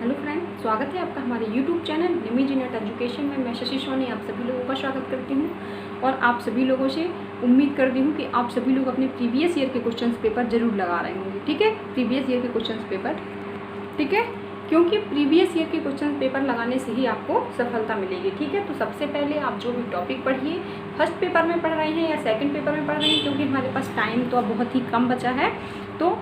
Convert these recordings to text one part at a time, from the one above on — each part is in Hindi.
हेलो फ्रेंड, स्वागत है आपका हमारे यूट्यूब चैनल निमिज नेट एजुकेशन में। मैं शशि सोनी आप सभी लोगों का स्वागत करती हूँ और आप सभी लोगों से उम्मीद करती हूँ कि आप सभी लोग अपने प्रीवियस ईयर के क्वेश्चंस पेपर जरूर लगा रहे होंगे। ठीक है, प्रीवियस ईयर के क्वेश्चंस पेपर, ठीक है, क्योंकि प्रीवियस ईयर के क्वेश्चन पेपर लगाने से ही आपको सफलता मिलेगी। ठीक है, तो सबसे पहले आप जो भी टॉपिक पढ़िए, फर्स्ट पेपर में पढ़ रहे हैं या सेकंड पेपर में पढ़ रहे हैं, क्योंकि हमारे पास टाइम तो अब बहुत ही कम बचा है, तो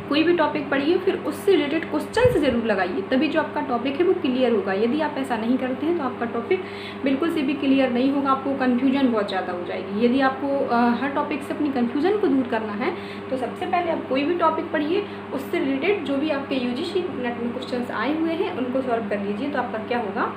कोई भी टॉपिक पढ़िए फिर उससे रिलेटेड क्वेश्चंस ज़रूर लगाइए, तभी जो आपका टॉपिक है वो क्लियर होगा। यदि आप ऐसा नहीं करते हैं तो आपका टॉपिक बिल्कुल से भी क्लियर नहीं होगा, आपको कन्फ्यूजन बहुत ज़्यादा हो जाएगी। यदि आपको हर टॉपिक से अपनी कन्फ्यूजन को दूर करना है तो सबसे पहले आप कोई भी टॉपिक पढ़िए, उससे रिलेटेड जो भी आपके यूजीसी नेट में क्वेश्चन आए हुए हैं उनको सॉल्व कर लीजिए, तो आपका क्या होगा,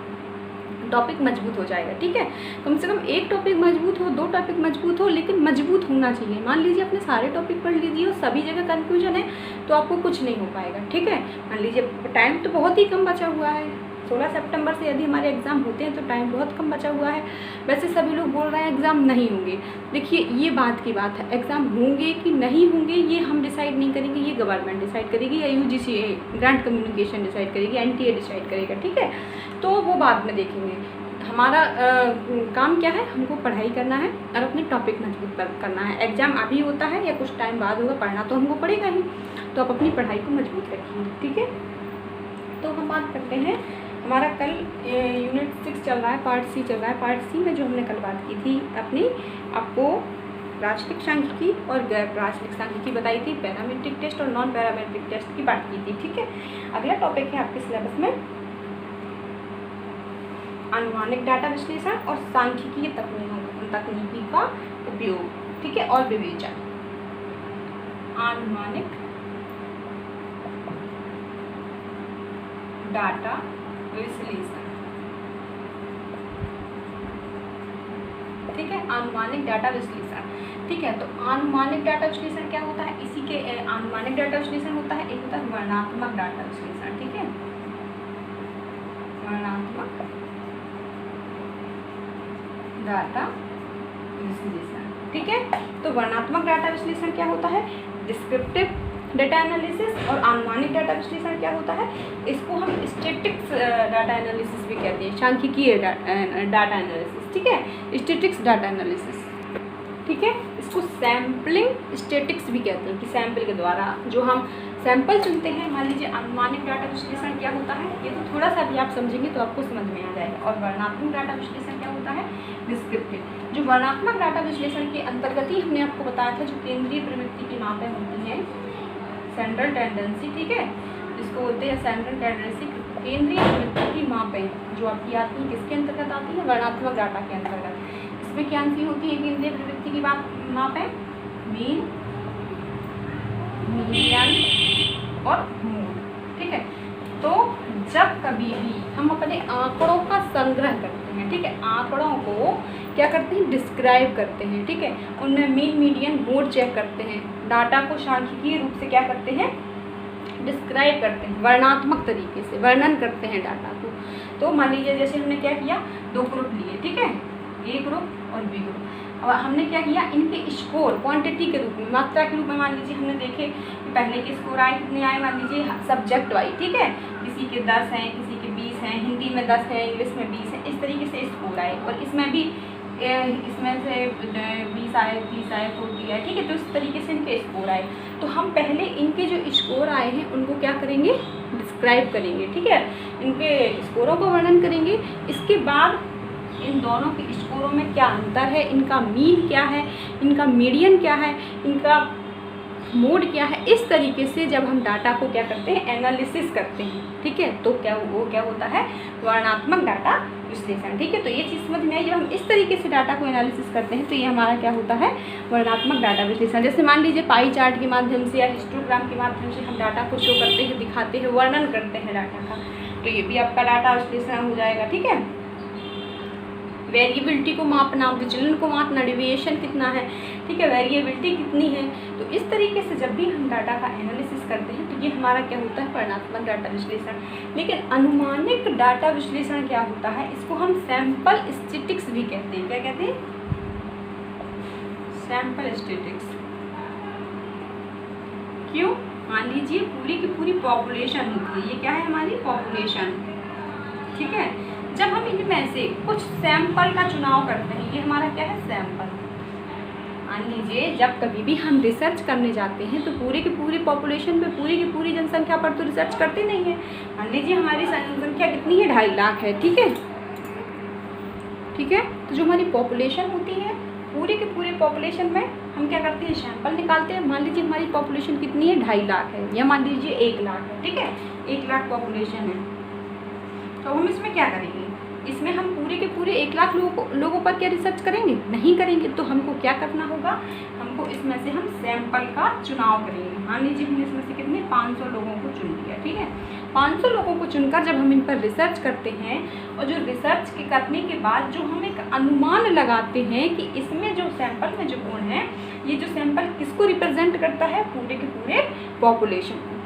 टॉपिक मजबूत हो जाएगा। ठीक है, कम से कम एक टॉपिक मजबूत हो, दो टॉपिक मजबूत हो, लेकिन मजबूत होना चाहिए। मान लीजिए अपने सारे टॉपिक पढ़ लीजिए और सभी जगह कन्फ्यूजन है तो आपको कुछ नहीं हो पाएगा। ठीक है, मान लीजिए टाइम तो बहुत ही कम बचा हुआ है, 16 सितंबर से यदि हमारे एग्ज़ाम होते हैं तो टाइम बहुत कम बचा हुआ है। वैसे सभी लोग बोल रहे हैं एग्ज़ाम नहीं होंगे। देखिए, ये बात की बात है, एग्ज़ाम होंगे कि नहीं होंगे ये हम डिसाइड नहीं करेंगे, ये गवर्नमेंट डिसाइड करेगी या यूजीसी ग्रांट कम्युनिकेशन डिसाइड करेगी, एनटीए डिसाइड करेगा। ठीक है, तो वो बाद में देखेंगे। हमारा काम क्या है, हमको पढ़ाई करना है और अपने टॉपिक मजबूत करना है। एग्ज़ाम अभी होता है या कुछ टाइम बाद होगा, पढ़ना तो हमको पड़ेगा ही, तो आप अपनी पढ़ाई को मजबूत रखिए। ठीक है, तो हम बात करते हैं, हमारा कल यूनिट 6 चल रहा है, पार्ट सी चल रहा है। पार्ट सी में जो हमने कल बात की थी अपनी, आपको राजलिक सांख्यिकी और गैर राजलिक सांख्यिकी बताई थी, पैरामीट्रिक टेस्ट और नॉन पैरामीट्रिक टेस्ट की बात की थी। ठीक है, अगला टॉपिक है आपके सिलेबस में अनुमानिक डाटा विश्लेषण और सांख्यिकीय तकनीकी का उपयोग। ठीक है, और विवेचन। अनुमानिक डाटा विश्लेषण, ठीक है, अनुमानिक डाटा विश्लेषण। ठीक है, तो अनुमानिक डाटा विश्लेषण क्या होता है, इसी के अनुमानिक डाटा विश्लेषण होता है, एक होता है वर्णनात्मक डाटा विश्लेषण। ठीक है, वर्णनात्मक डाटा विश्लेषण। ठीक है, तो वर्णनात्मक डाटा विश्लेषण क्या होता है, डिस्क्रिप्टिव डाटा एनालिसिस, और अनुमानिक डाटा विश्लेषण क्या होता है, इसको हम स्टैटिक्स डाटा एनालिसिस भी कहते हैं, सांख्यिकीय डाटा एनालिसिस। ठीक है, स्टैटिक्स डाटा एनालिसिस। ठीक है, इसको सैम्पलिंग स्टैटिक्स भी कहते हैं कि सैंपल के द्वारा जो हम सैंपल चुनते हैं। मान लीजिए अनुमानिक डाटा विश्लेषण क्या होता है, ये तो थोड़ा सा भी आप समझेंगे तो आपको समझ में आ जाएगा। और वर्णनात्मक डाटा विश्लेषण क्या होता है, डिस्क्रिप्टिव। जो वर्णनात्मक डाटा विश्लेषण के अंतर्गत ही हमने आपको बताया था, जो केंद्रीय प्रवृत्ति की मापें होती हैं, सेंट्रल टेंडेंसी, ठीक है, जिसको बोलते हैं सेंट्रल टेंडेंसी, केंद्रीय प्रवृत्ति की मापें जो आपकी आती है, किसके अंतर्गत आती है, वर्णनात्मक डाटा के अंतर्गत। इसमें क्या सी होती है केंद्रीय प्रवृत्ति की मापें, मीन, मीडियन और मोड। ठीक है, तो जब कभी भी हम अपने आंकड़ों का संग्रह करते हैं, ठीक है, आंकड़ों को क्या करते हैं, डिस्क्राइब करते हैं। ठीक है, उनमें मीन, मीडियन, मोड चेक करते हैं, डाटा को सांख्यिकीय रूप से क्या करते हैं, डिस्क्राइब करते हैं, वर्णनात्मक तरीके से वर्णन करते हैं डाटा को। तो मान लीजिए जैसे हमने क्या किया, दो ग्रुप लिए, ठीक है, ए ग्रुप और बी ग्रुप। अब हमने क्या किया, इनके स्कोर क्वांटिटी के रूप में, मात्रा के रूप में, मान लीजिए हमने देखे कि पहले के स्कोर आए कितने आए, मान लीजिए सब्जेक्ट वाइज। ठीक है, किसी के 10 हैं, किसी के 20 हैं, हिंदी में 10 है, इंग्लिश में 20 है, इस तरीके से स्कोर आए। और इसमें भी इसमें से 20 आए, 30 आए, 40 आए। ठीक है, तो इस तरीके से इनके स्कोर आए। तो हम पहले इनके जो स्कोर आए हैं उनको क्या करेंगे, डिस्क्राइब करेंगे। ठीक है, इनके स्कोरों को वर्णन करेंगे। इसके बाद इन दोनों के स्कोरों में क्या अंतर है, इनका मीन क्या है, इनका मीडियन क्या है, इनका मोड क्या है, इस तरीके से जब हम डाटा को क्या करते हैं, एनालिसिस करते हैं। ठीक है, तो क्या होता है, वर्णनात्मक डाटा विश्लेषण। ठीक है, तो ये चीज़ समझ में आई, जब हम इस तरीके से डाटा को एनालिसिस करते हैं तो ये हमारा क्या होता है, वर्णनात्मक डाटा विश्लेषण। जैसे मान लीजिए पाई चार्ट के माध्यम से या हिस्टोग्राम के माध्यम से हम डाटा को शो करते हैं, दिखाते हैं, वर्णन करते हैं डाटा का, तो ये भी आपका डाटा विश्लेषण हो जाएगा। ठीक है, वेरिएबिलिटी को मापना, विचलन को मापना, डेविएशन कितना है, ठीक है, वेरिएबिलिटी कितनी है। तो इस तरीके से जब भी हम डाटा का एनालिसिस करते हैं तो ये हमारा क्या होता है, वर्णनात्मक डाटा विश्लेषण। लेकिन अनुमानिक डाटा विश्लेषण क्या होता है, इसको हम सैंपल स्टैटिक्स भी कहते हैं। क्या कहते हैं, सैंपल स्टैटिक्स। क्यों, मान लीजिए पूरी की पूरी पॉपुलेशन होती है, ये क्या है हमारी पॉपुलेशन, ठीक है। जब हम इनमें से कुछ सैंपल का चुनाव करते हैं, ये हमारा क्या है सैंपल। मान लीजिए जब कभी भी हम रिसर्च करने जाते हैं तो पूरे की पूरी पॉपुलेशन पे, पूरी की पूरी जनसंख्या पर तो रिसर्च करते नहीं है। मान लीजिए हमारी जनसंख्या कितनी है, 2.5 लाख है, ठीक है, ठीक है। तो जो हमारी पॉपुलेशन होती है, पूरे के पूरे पॉपुलेशन में हम क्या करते हैं, सैंपल निकालते हैं। मान लीजिए हमारी पॉपुलेशन कितनी है, 2.5 लाख है, या मान लीजिए 1 लाख है, ठीक है, 1 लाख पॉपुलेशन है। तो हम इसमें क्या करेंगे, इसमें हम पूरे के पूरे 1 लाख लोगों पर क्या रिसर्च करेंगे, नहीं करेंगे। तो हमको क्या करना होगा, हमको इसमें से हम सैंपल का चुनाव करेंगे। मान लीजिए हमने इसमें से कितने 500 लोगों को चुन लिया, ठीक है। 500 लोगों को चुनकर जब हम इन पर रिसर्च करते हैं, और जो रिसर्च के करने के बाद जो हम एक अनुमान लगाते हैं कि इसमें जो सैंपल में जो गुण है, ये जो सैंपल किसको रिप्रेजेंट करता है, पूरे के पूरे पॉपुलेशन को,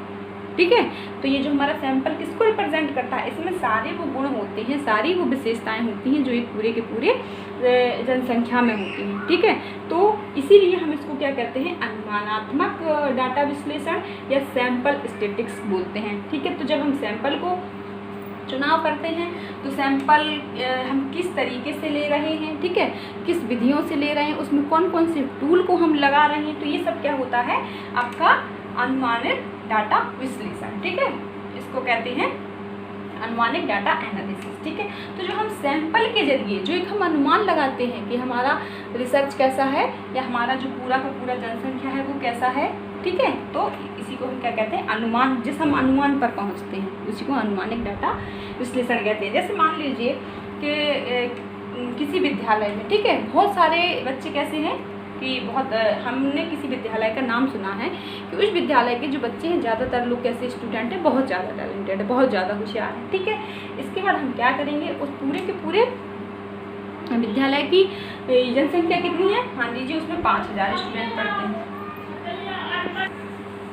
ठीक है। तो ये जो हमारा सैंपल किसको रिप्रेजेंट करता है, इसमें सारे वो गुण होते हैं, सारी वो विशेषताएं होती हैं जो एक पूरे के पूरे जनसंख्या में होती हैं, ठीक है। तो इसीलिए हम इसको क्या कहते हैं, अनुमानात्मक डाटा विश्लेषण या सैंपल स्टैटिस्टिक्स बोलते हैं, ठीक है। तो जब हम सैंपल को चुनाव करते हैं तो सैंपल हम किस तरीके से ले रहे हैं, ठीक है, किस विधियों से ले रहे हैं, उसमें कौन कौन से टूल को हम लगा रहे हैं, तो ये सब क्या होता है आपका अनुमानित डाटा विश्लेषण, ठीक है। इसको कहते हैं अनुमानित डाटा एनालिसिस, ठीक है। तो जो हम सैंपल के जरिए जो एक हम अनुमान लगाते हैं कि हमारा रिसर्च कैसा है, या हमारा जो पूरा का पूरा जनसंख्या है वो कैसा है, ठीक है। तो इसी को हम क्या कहते हैं, अनुमान। जिस हम अनुमान पर पहुंचते हैं उसी को अनुमानित डाटा विश्लेषण कहते हैं। जैसे मान लीजिए कि किसी विद्यालय में, ठीक है, बहुत सारे बच्चे कैसे हैं कि बहुत हमने किसी विद्यालय का नाम सुना है कि उस विद्यालय के जो बच्चे हैं, ज़्यादातर लोग कैसे स्टूडेंट हैं, बहुत ज़्यादा टैलेंटेड है, बहुत ज़्यादा होशियार है, ठीक है। इसके बाद हम क्या करेंगे, उस पूरे के पूरे विद्यालय की जनसंख्या कितनी है, मान लीजिए उसमें 5000 स्टूडेंट पढ़ते हैं,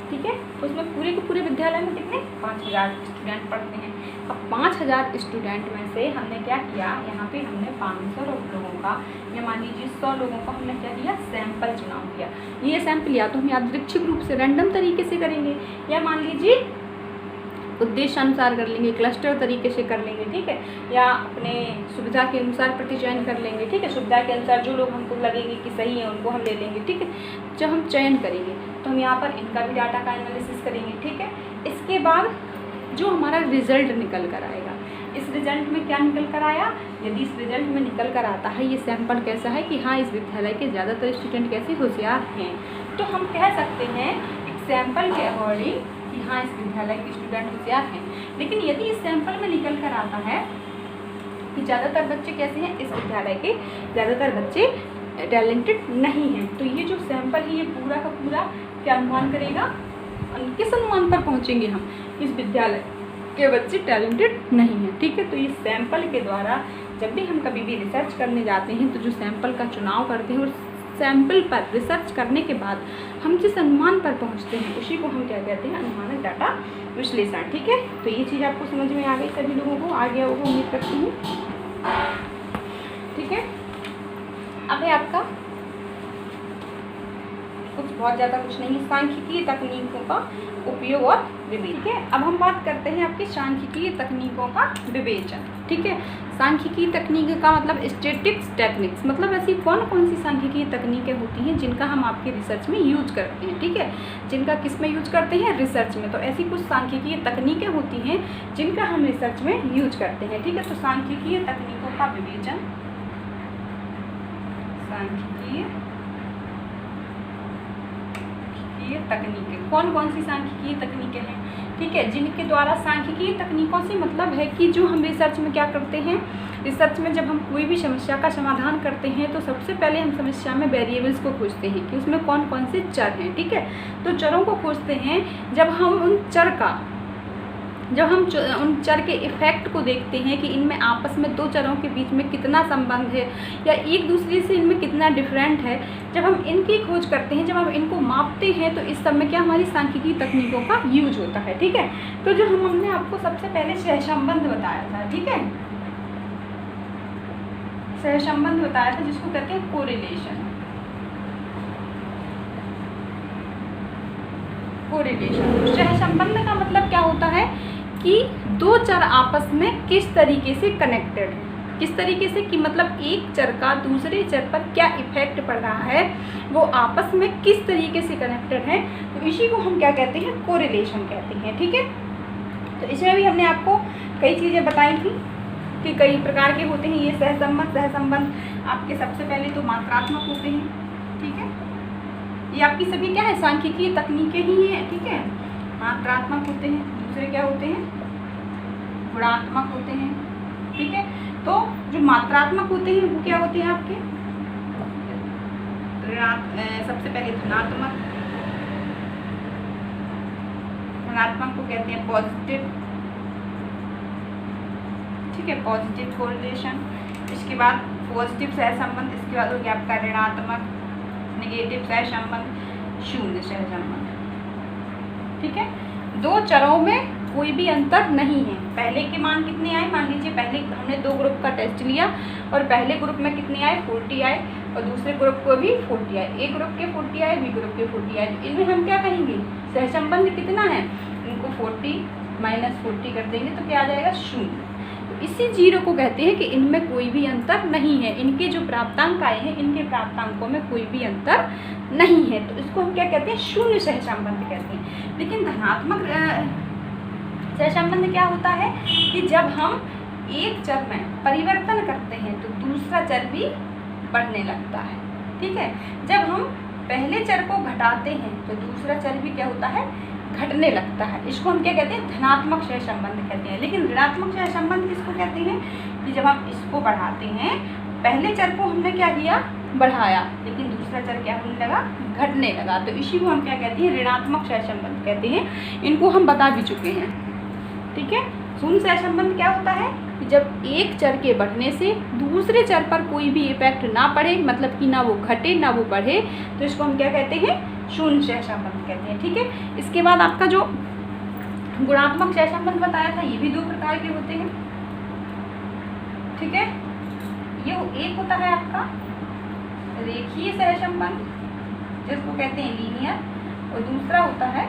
ठीक है। तो उसमें पूरे के पूरे विद्यालय में कितने 5000 स्टूडेंट पढ़ते हैं। अब 5000 स्टूडेंट में से हमने क्या किया, यहाँ पे हमने 500 लोगों का, या मान लीजिए 100 लोगों का हमने क्या किया, सैंपल चुनाव किया। ये सैंपल या तो हम यादृच्छिक रूप से रैंडम तरीके से करेंगे, या मान लीजिए उद्देश्य अनुसार कर लेंगे, क्लस्टर तरीके से कर लेंगे, ठीक है, या अपने सुविधा के अनुसार प्रतिचयन कर लेंगे, ठीक है। सुविधा के अनुसार जो लोग हमको लगेंगे कि सही है उनको हम ले लेंगे, ठीक है। जब हम चयन करेंगे तो हम यहाँ पर इनका भी डाटा का एनालिसिस करेंगे, ठीक है। इसके बाद जो हमारा रिजल्ट निकल कर आएगा, इस रिजल्ट में क्या निकल कर आया, यदि इस रिजल्ट में निकल कर आता है ये सैंपल कैसा है कि हाँ इस विद्यालय के ज़्यादातर स्टूडेंट कैसे होशियार हैं, तो हम कह सकते हैं एक सैंपल के अकॉर्डिंग कि हाँ इस विद्यालय के स्टूडेंट होशियार हैं। लेकिन यदि इस सैंपल में निकल कर आता है कि ज़्यादातर बच्चे कैसे हैं, इस विद्यालय के ज़्यादातर बच्चे टैलेंटेड नहीं हैं, तो ये जो सैंपल है ये पूरा का पूरा क्या अनुमान करेगा, किस अनुमान पर पहुँचेंगे हम, इस विद्यालय के बच्चे टैलेंटेड नहीं हैं, ठीक है। तो इस सैंपल के द्वारा जब भी हम कभी भी रिसर्च करने जाते हैं तो जो सैंपल का चुनाव करते हैं और सैंपल पर रिसर्च करने के बाद हम जिस अनुमान पर पहुंचते हैं उसी को हम क्या कहते हैं, अनुमानित डाटा विश्लेषण, ठीक है। तो ये चीज़ आपको समझ में आ गई, सभी लोगों को आ गया होगा उम्मीद करती हूँ, ठीक है। अब है आपका कुछ बहुत ज़्यादा कुछ नहीं, सांख्यिकीय तकनीकों का उपयोग और विवेचन, ठीक है। अब हम बात करते हैं आपकी सांख्यिकीय तकनीकों का विवेचन, ठीक है। सांख्यिकीय तकनीक का मतलब स्टैटिस्टिक्स टेक्निक्स, मतलब ऐसी कौन कौन सी सांख्यिकीय तकनीकें होती हैं जिनका हम आपके रिसर्च में यूज करते हैं, ठीक है, जिनका किस में यूज करते हैं, रिसर्च में। तो ऐसी कुछ सांख्यिकीय तकनीकें होती हैं जिनका हम रिसर्च में यूज करते हैं, ठीक है। तो सांख्यिकीय तकनीकों का विवेचन, सांख्यिकीय तकनीकें, कौन कौन सी सांख्यिकीय तकनीकें हैं, ठीक है, जिनके द्वारा सांख्यिकीय तकनीकों से मतलब है कि जो हम रिसर्च में क्या करते हैं, रिसर्च में जब हम कोई भी समस्या का समाधान करते हैं तो सबसे पहले हम समस्या में वेरिएबल्स को खोजते हैं कि उसमें कौन कौन से चर हैं, ठीक है। तो चरों को खोजते हैं, जब हम उन चर के इफेक्ट को देखते हैं कि इनमें आपस में दो चरों के बीच में कितना संबंध है या एक दूसरे से इनमें कितना डिफरेंट है, जब हम इनकी खोज करते हैं, जब हम इनको मापते हैं, तो इस सब में क्या हमारी सांख्यिकीय तकनीकों का यूज होता है, ठीक है। तो जो हमने आपको सबसे पहले सहसंबंध बताया था, ठीक है, सहसंबंध बताया था जिसको कहते हैं कोरिलेशन, कोरिलेशन। सहसंबंध का मतलब क्या होता है कि दो चर आपस में किस तरीके से कनेक्टेड है, किस तरीके से कि मतलब एक चर का दूसरे चर पर क्या इफेक्ट पड़ रहा है, वो आपस में किस तरीके से कनेक्टेड है, तो इसी को हम क्या कहते हैं, कोरिलेशन कहते हैं। ठीक है, तो इसमें भी हमने आपको कई चीज़ें बताई थी कि कई प्रकार के होते हैं ये सहसंबंध आपके सबसे पहले तो मात्रात्मक होते हैं। ठीक है, ये आपकी सभी क्या है, सांख्यिकीय तकनीकें ही हैं। ठीक है, मात्रात्मक होते हैं, दूसरे क्या होते हैं, गुणात्मक होते हैं। ठीक है, तो जो मात्रात्मक होते हैं वो क्या होते हैं आपके, सबसे पहले धनात्मक को कहते हैं पॉजिटिव। ठीक है, पॉजिटिव कोरिलेशन। इसके बाद पॉजिटिव सहसंबंध, इसके बाद हो गया आपका ऋणात्मक नेगेटिव सहसंबंध, शून्य सहसंबंध। ठीक है, दो चरों में कोई भी अंतर नहीं है। पहले के मान कितने आए, मान लीजिए पहले हमने दो ग्रुप का टेस्ट लिया और पहले ग्रुप में कितने आए, 40 आए, और दूसरे ग्रुप को भी 40 आए। ए ग्रुप के 40 आए, बी ग्रुप के 40 आए। इनमें हम क्या कहेंगे, सहसंबंध कितना है, इनको 40 माइनस 40 कर देंगे तो क्या आ जाएगा, शून्य। तो इसी जीरो को कहते हैं कि इनमें कोई भी अंतर नहीं है, इनके जो प्राप्तांक आए हैं इनके प्राप्तांकों में कोई भी अंतर नहीं है, तो इसको हम क्या कहते हैं, शून्य सहसंबंध कहते हैं। लेकिन धनात्मक सहसंबंध क्या होता है कि जब हम एक चर में परिवर्तन करते हैं तो दूसरा चर भी बढ़ने लगता है। ठीक है, जब हम पहले चर को घटाते हैं तो दूसरा चर भी क्या होता है, घटने लगता है। इसको हम क्या कहते हैं, धनात्मक सहसंबंध कहते हैं। लेकिन ऋणात्मक सहसंबंध किसको कहते हैं कि जब हम इसको बढ़ाते हैं, पहले चर को हमने क्या किया, बढ़ाया, लेकिन दूसरा चर क्या होने लगा, घटने लगा, तो इसी को हम क्या कहते हैं, ऋणात्मक सहसंबंध कहते हैं। इनको हम बता भी चुके हैं। ठीक है, शून्य सहसंबंध क्या होता है कि जब एक चर के बढ़ने से दूसरे चर पर कोई भी इफेक्ट ना पड़े, मतलब कि ना वो घटे ना वो बढ़े, तो इसको हम क्या कहते हैं, शून्य सहसंबंध कहते हैं। ठीक है, इसके बाद आपका जो गुणात्मक सहसंबंध बताया था, ये भी दो प्रकार के होते हैं। ठीक है, ये एक होता है आपका रेखीय सहसंबंध जिसको कहते हैं लीनियर, और दूसरा होता है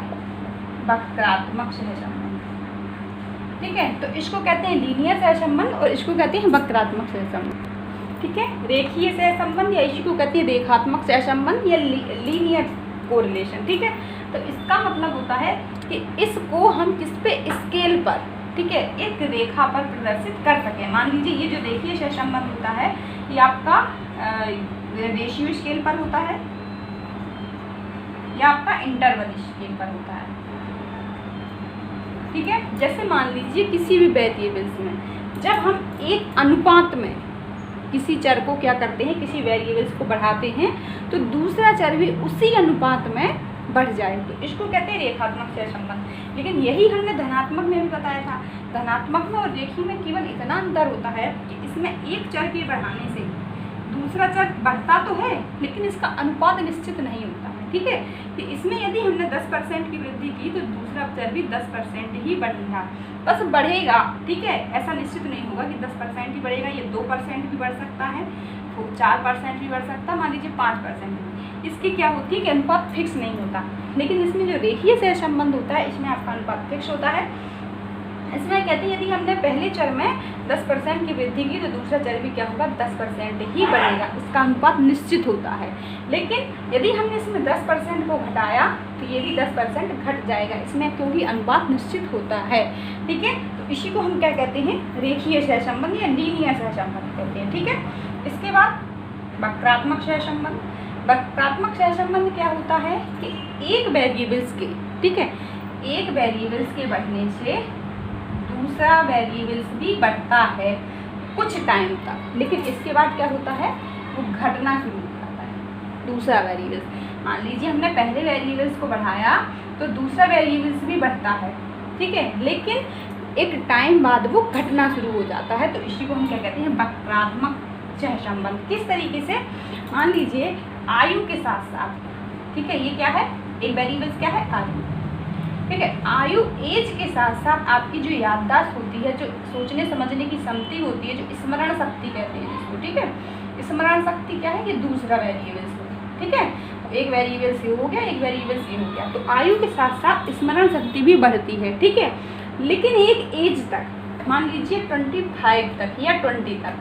वक्रात्मक सहसंबंध। ठीक है, तो इसको कहते हैं लीनियर सहसंबंध और इसको कहते हैं वक्रात्मक सहसंबंध। ठीक है, रेखीय सहसंबंध या इसी को कहते हैं रेखात्मक सहसंबंध या लीनियर कोरिलेशन। ठीक है, तो इसका मतलब होता है कि इसको हम किस पे, स्केल पर, ठीक है, एक रेखा पर प्रदर्शित कर सकें। मान लीजिए ये जो रेखीय सहसंबंध होता है ये आपका रेशियो स्केल पर होता है या आपका इंटरवल स्केल पर होता है। ठीक है, जैसे मान लीजिए किसी भी वेरिएबल्स में जब हम एक अनुपात में किसी चर को क्या करते हैं, किसी वेरिएबल्स को बढ़ाते हैं तो दूसरा चर भी उसी अनुपात में बढ़ जाए, तो इसको कहते हैं रेखात्मक सहसंबंध। लेकिन यही हमने धनात्मक में भी बताया था। धनात्मक में और रेखीय में केवल इतना अंतर होता है कि इसमें एक चर के बढ़ाने से दूसरा चर बढ़ता तो है लेकिन इसका अनुपात निश्चित नहीं होता है। ठीक है, कि इसमें यदि हमने 10% की वृद्धि की तो दूसरा चर भी 10% ही बढ़ेगा, बस बढ़ेगा। ठीक है, ऐसा निश्चित नहीं होगा कि 10% ही बढ़ेगा, ये 2% भी बढ़ सकता है, 4% भी बढ़ सकता है, मान लीजिए 5%। इसकी क्या होती है कि अनुपात फिक्स नहीं होता। लेकिन इसमें जो रेखीय सहसंबंध होता है इसमें आपका अनुपात फिक्स होता है। इसमें कहते हैं यदि हमने पहले चर में 10% की वृद्धि की तो दूसरा चर भी क्या होगा, 10% ही बढ़ेगा, इसका अनुपात निश्चित होता है। लेकिन यदि हमने इसमें 10% को घटाया तो ये भी 10% घट जाएगा इसमें, क्योंकि अनुपात निश्चित होता है। ठीक है, तो इसी को हम क्या कहते हैं, रेखीय सहसंबंध या लीनियर सहसंबंध कहते हैं। ठीक है, इसके बाद वक्रात्मक सहसंबंध। वक्रात्मक सहसंबंध क्या होता है कि एक वेरिएबल्स के, ठीक है, एक वेरिएबल्स के बढ़ने से दूसरा वेरिएबल्स भी बढ़ता है कुछ टाइम तक, लेकिन इसके बाद क्या होता है, वो घटना शुरू हो जाता है दूसरा वेरिएबल्स। मान लीजिए हमने पहले वेरिएबल्स को बढ़ाया तो दूसरा वेरिएबल्स भी बढ़ता है, ठीक है, लेकिन एक टाइम बाद वो घटना शुरू हो जाता है, तो इसी को हम क्या कहते हैं, वक्रात्मक सहसंबंध। किस तरीके से, मान लीजिए आयु के साथ साथ, ठीक है, ये क्या है, एक वेरिएबल्स क्या है, आयु। ठीक है, आयु एज के साथ साथ आपकी जो याददाश्त होती है, जो सोचने समझने की क्षमता होती है, जो स्मरण शक्ति कहते हैं जिसको, ठीक है, स्मरण शक्ति क्या है, ये दूसरा वेरिएबल्स होता है। ठीक है, एक वेरिएबल से हो गया, एक वेरिएबल से हो गया। तो आयु के साथ साथ स्मरण शक्ति भी बढ़ती है, ठीक है। लेकिन एक एज तक, मान लीजिए 25 तक या 20 तक,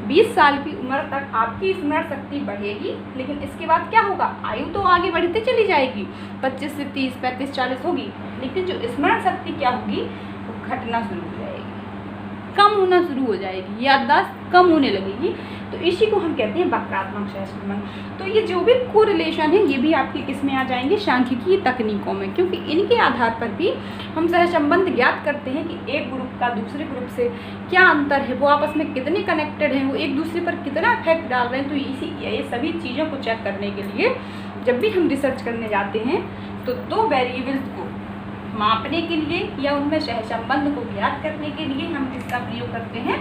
20 साल की उम्र तक आपकी स्मरण शक्ति बढ़ेगी। लेकिन इसके बाद क्या होगा, आयु तो आगे बढ़ती चली जाएगी, 25 से 30, 35, 40 होगी, लेकिन जो स्मरण शक्ति क्या होगी, वो घटना शुरू हो जाएगी, कम होना शुरू हो जाएगी, याददाश्त कम होने लगेगी। तो इसी को हम कहते हैं वक्रात्मक सहसंबंध। तो ये जो भी कोरिलेशन है, ये भी आपके किस में आ जाएंगे, सांख्यिकीय तकनीकों में, क्योंकि इनके आधार पर भी हम सहसंबंध ज्ञात करते हैं कि एक ग्रुप का दूसरे ग्रुप से क्या अंतर है, वो आपस में कितने कनेक्टेड हैं, वो एक दूसरे पर कितना इफेक्ट डाल रहे हैं। तो ये सभी चीज़ों को चेक करने के लिए जब भी हम रिसर्च करने जाते हैं, तो दो वेरिएबल्स को मापने के लिए या उनमें सहसंबंध को ज्ञात करने के लिए हम किसका प्रयोग करते हैं,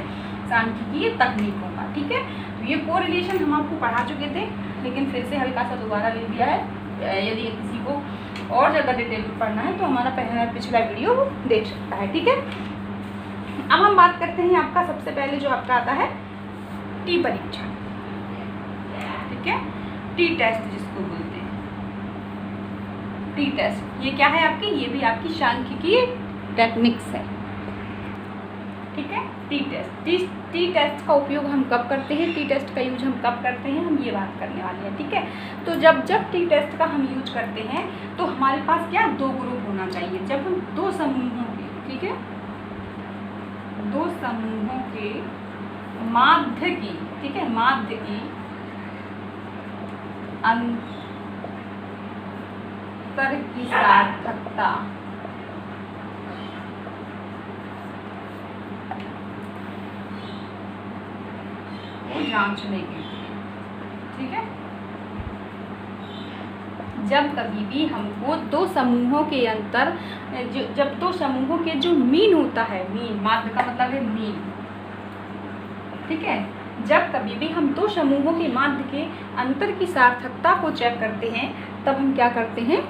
सांख्यिकीय तकनीकों का, ठीक है। तो ये कोरिलेशन हम आपको पढ़ा चुके थे, लेकिन फिर से हल्का सा दोबारा ले दिया है। यदि किसी को और ज़्यादा डिटेल में पढ़ना है तो हमारा पिछला वीडियो देख सकता है, ठीक है। अब हम बात करते हैं आपका सबसे पहले जो आपका आता है टी परीक्षण, ठीक है, टी टेस्ट जिसको बोलते हैं, टी टेस्ट। ये क्या है आपकी, ये भी आपकी सांख्यिकीय टेक्निक्स है, ठीक है। टी टेस्ट, टी टेस्ट का उपयोग हम कब करते हैं, टी टेस्ट का यूज हम कब करते हैं, हम ये बात करने वाले हैं, ठीक है। तो जब टी टेस्ट का हम यूज करते हैं तो हमारे पास क्या, दो ग्रुप होना चाहिए। जब हम दो समूहों के, ठीक है, दो समूहों के माध्य की, ठीक है, माध्य की अंतर की सार्थकता जांचने के लिए, ठीक है। जब कभी भी हमको दो समूहों के अंतर, जब दो समूहों के जो मीन होता है, मीन, माध्य का मतलब है मीन, ठीक है। जब कभी भी हम दो समूहों के माध्य के अंतर की सार्थकता को चेक करते हैं, तब हम क्या करते हैं,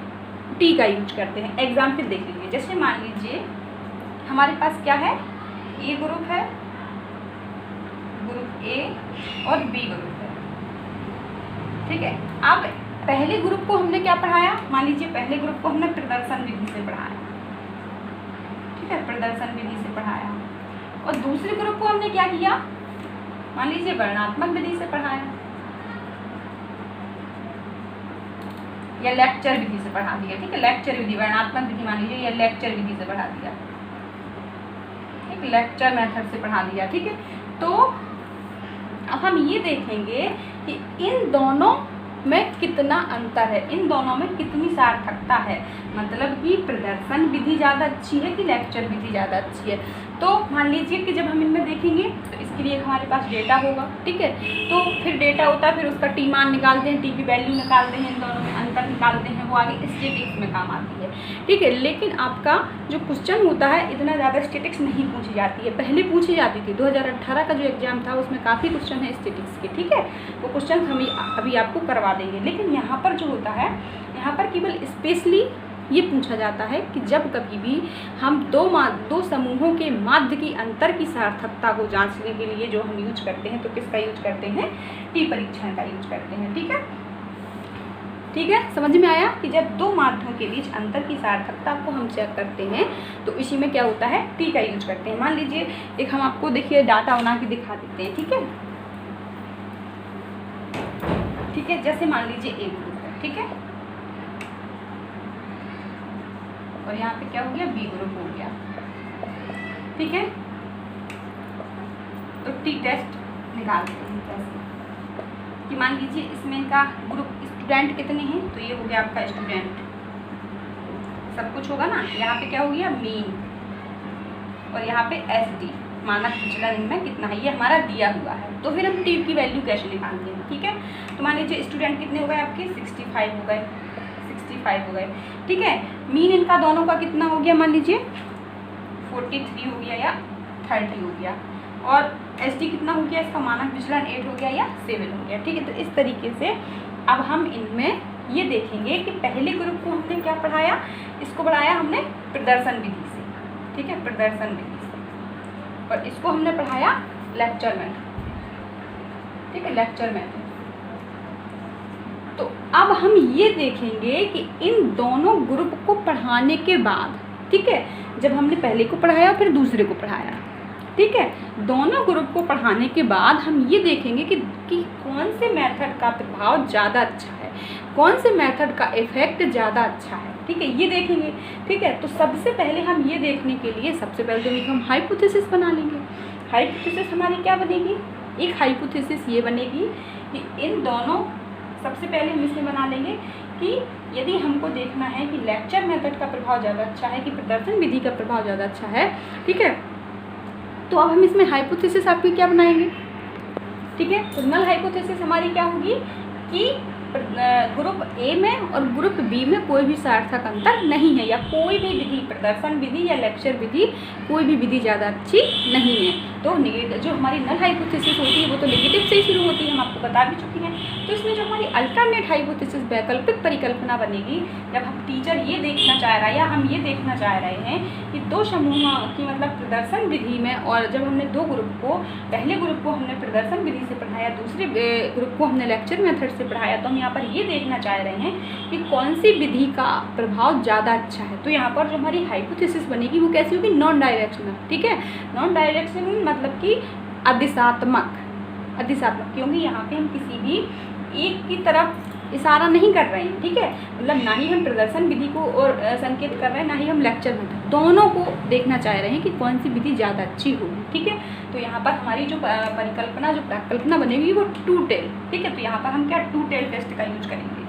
टी का यूज करते हैं। एग्जाम्पल देख लीजिए, जैसे मान लीजिए हमारे पास क्या है, ए ग्रुप है, ग्रुप ए और बी ग्रुप है, ठीक है। अब पहले ग्रुप को हमने क्या पढ़ाया, मान लीजिए पहले ग्रुप को हमने प्रदर्शन विधि से पढ़ाया, ठीक है, प्रदर्शन विधि से पढ़ाया। और दूसरे ग्रुप को हमने क्या किया, मान लीजिए वर्णनात्मक विधि से पढ़ाया या लेक्चर विधि से पढ़ा दिया, ठीक है। लेक्चर विधि, वर्णनात्मक विधि मान लीजिए, या लेक्चर विधि से पढ़ा दिया, ठीक, लेक्चर मेथड से पढ़ा दिया, ठीक है। तो अब हम ये देखेंगे कि इन दोनों में कितना अंतर है, इन दोनों में कितनी सार्थकता है, मतलब कि प्रदर्शन विधि ज़्यादा अच्छी है कि लेक्चर विधि ज़्यादा अच्छी है। तो मान लीजिए कि जब हम इनमें देखेंगे तो इसके लिए हमारे पास डेटा होगा, ठीक है। तो फिर डेटा होता है, फिर उसका टी मान निकालते हैं, टी की वैल्यू निकालते हैं, इन दोनों में अंतर निकालते हैं, वो आगे स्टेटिक्स में काम आती है, ठीक है। लेकिन आपका जो क्वेश्चन होता है, इतना ज़्यादा स्टेटिक्स नहीं पूछी जाती है, पहले पूछी जाती थी। 2018 का जो एग्जाम था उसमें काफ़ी क्वेश्चन है स्टेटिक्स के, ठीक है। वो क्वेश्चन हम अभी आपको करवा देंगे। लेकिन यहाँ पर जो होता है, यहाँ पर केवल स्पेशली ये पूछा जाता है कि जब कभी भी हम दो समूहों के माध्य की अंतर की सार्थकता को जांचने के लिए जो हम यूज करते हैं, तो किसका यूज करते हैं, टी परीक्षण का यूज करते हैं, ठीक है। ठीक है, समझ में आया कि जब दो माध्यमों के बीच अंतर की सार्थकता को हम चेक करते हैं तो इसी में क्या होता है, टी का यूज करते हैं। मान लीजिए एक हम आपको देखिए डाटा बना के दिखा देते हैं, ठीक है, ठीक है। जैसे मान लीजिए एक ग्रुप है, ठीक है, और यहाँ पे क्या हो गया, बी ग्रुप हो गया, ठीक है। तो टी टेस्ट निकालते हैं कैसे, कि मान लीजिए इसमें इनका ग्रुप स्टूडेंट कितने हैं, तो ये हो गया आपका स्टूडेंट, सब कुछ होगा ना। यहाँ पे क्या हो गया, मीन, और यहाँ पे SD, मानक विचलन इनमें कितना है, ये हमारा दिया हुआ है। तो फिर हम टी की वैल्यू कैसे निकालते हैं, ठीक है। तो मान लीजिए स्टूडेंट कितने हो गए आपके, 65 हो गए, 65 हो गए, ठीक है। मीन इनका दोनों का कितना हो गया, मान लीजिए 43 हो गया या 30 हो गया, और SD कितना हो गया, इसका मानक विचलन 8 हो गया या 7 हो गया, ठीक है। तो इस तरीके से अब हम इनमें ये देखेंगे कि पहले ग्रुप को हमने क्या पढ़ाया, इसको पढ़ाया हमने प्रदर्शन विधि से, ठीक है, प्रदर्शन विधि से, और इसको हमने पढ़ाया लेक्चर मेथड, ठीक है, लेक्चर मेथड। तो अब हम ये देखेंगे कि इन दोनों ग्रुप को पढ़ाने के बाद, ठीक है, जब हमने पहले को पढ़ाया फिर दूसरे को पढ़ाया, ठीक है, दोनों ग्रुप को पढ़ाने के बाद हम ये देखेंगे कि कौन से मेथड का प्रभाव ज़्यादा अच्छा है, कौन से मेथड का इफ़ेक्ट ज़्यादा अच्छा है, ठीक है, ये देखेंगे। ठीक है, तो सबसे पहले हम ये देखने के लिए सबसे पहले तो हम हाइपोथेसिस बना लेंगे। हाइपोथेसिस हमारी क्या बनेगी? एक हाइपोथेसिस ये बनेगी कि इन दोनों, सबसे पहले हम इसमें बना लेंगे कि यदि हमको देखना है कि लेक्चर मेथड का प्रभाव ज़्यादा अच्छा है कि प्रदर्शन विधि का प्रभाव ज़्यादा अच्छा है, ठीक है, तो अब हम इसमें हाइपोथेसिस आपकी क्या बनाएंगे? ठीक है, तो नल हाइपोथेसिस हमारी क्या होगी कि ग्रुप ए में और ग्रुप बी में कोई भी सार्थक अंतर नहीं है, या कोई भी विधि, प्रदर्शन विधि या लेक्चर विधि, कोई भी विधि ज़्यादा अच्छी नहीं है। तो नेगेटिव जो हमारी नल हाइपोथेसिस होती है वो तो नेगेटिव से ही शुरू होती है, हम आपको बता भी चुकी हैं। तो इसमें जो हमारी अल्टरनेट हाइपोथेसिस, वैकल्पिक परिकल्पना बनेगी, जब हम टीचर ये देखना चाह रहा है या हम ये देखना चाह रहे हैं कि दो समूह की मतलब प्रदर्शन विधि में, और जब हमने दो ग्रुप को, पहले ग्रुप को हमने प्रदर्शन विधि से पढ़ाया, दूसरे ग्रुप को हमने लेक्चर मेथड से पढ़ाया, तो हम यहाँ पर ये देखना चाह रहे हैं कि कौन सी विधि का प्रभाव ज़्यादा अच्छा है। तो यहाँ पर जो हमारी हाइपोथेसिस बनेगी वो कैसी होगी? Non directional. ठीक है, नॉन डायरेक्शनल मतलब कि अदिशात्मक, क्योंकि यहाँ पे हम किसी भी एक की तरफ इशारा नहीं कर रहे हैं। ठीक है, मतलब ना ही हम प्रदर्शन विधि को और संकेत कर रहे हैं, ना ही हम लेक्चर मेथड, दोनों को देखना चाह रहे हैं कि कौन सी विधि ज़्यादा अच्छी होगी। ठीक है, तो यहाँ पर हमारी जो परिकल्पना, जो प्रकल्पना बनेगी वो टू टेल। ठीक है, तो यहाँ पर हम क्या टू टेल टेस्ट का यूज करेंगे,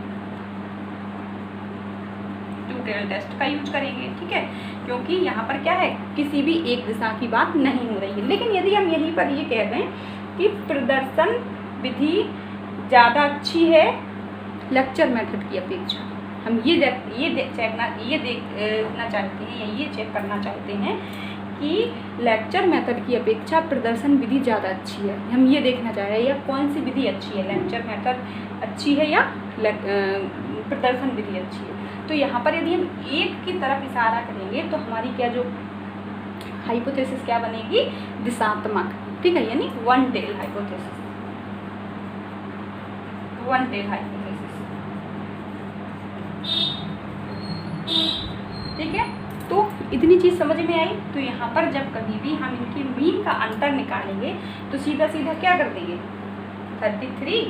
टू टेल टेस्ट का यूज करेंगे। ठीक है, क्योंकि यहाँ पर क्या है, किसी भी एक दिशा की बात नहीं हो रही है। लेकिन यदि हम यहीं पर ये कह दें कि प्रदर्शन विधि ज़्यादा अच्छी है लेक्चर मेथड की अपेक्षा, हम ये देखना चाहते हैं या ये चेक करना चाहते हैं कि लेक्चर मेथड की अपेक्षा प्रदर्शन विधि ज़्यादा अच्छी है, हम ये देखना चाह रहे हैं, या कौन सी विधि अच्छी है, लेक्चर मेथड अच्छी है या प्रदर्शन विधि अच्छी है। तो यहाँ पर यदि हम एक की तरफ इशारा करेंगे तो हमारी क्या जो हाइपोथेसिस क्या बनेगी? दिशात्मक। ठीक है, यानी one tail hypothesis, one tail hypothesis. ठीक है, तो इतनी चीज़ समझ में आई। तो यहाँ पर जब कभी भी हम इनकी मीन का अंतर निकालेंगे तो सीधा सीधा क्या कर देंगे? 33,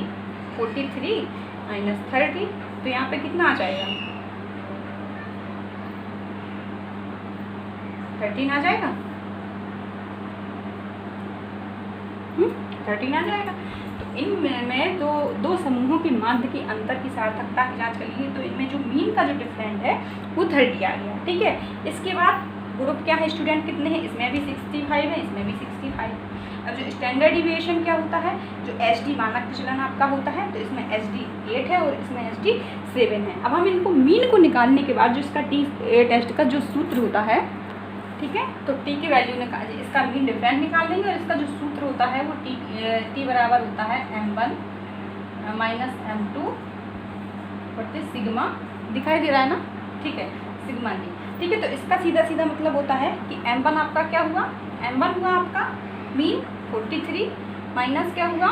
43 माइनस 30, तो यहाँ पे कितना आ जाएगा? 13 आ जाएगा, 13 आ जाएगा। तो इनमें दो समूहों के माध्य के अंतर की सार्थकता की जांच करेंगे, तो इनमें जो मीन का जो डिफरेंस है वो 30 आ गया। ठीक है, इसके बाद ग्रुप क्या है, स्टूडेंट कितने हैं? इसमें भी 65 है, इसमें भी 65। अब जो स्टैंडर्ड डिविएशन क्या होता है, जो SD मानक विचलन आपका होता है, तो इसमें SD 8 है और इसमें SD 7 है। अब हम इनको मीन को निकालने के बाद जो इसका टी टेस्ट का जो सूत्र होता है, ठीक है, तो टी की वैल्यू निकाल, इसका मीन डिफरेंस निकाल लेंगे, और इसका जो सूत्र होता है वो टी बराबर होता है m1 माइनस m2 बटे सिग्मा, दिखाई दे रहा है ना? ठीक है, सिग्मा डी। ठीक है, तो इसका सीधा सीधा मतलब होता है कि m1 आपका क्या हुआ? m1 हुआ आपका मीन 43 माइनस क्या हुआ?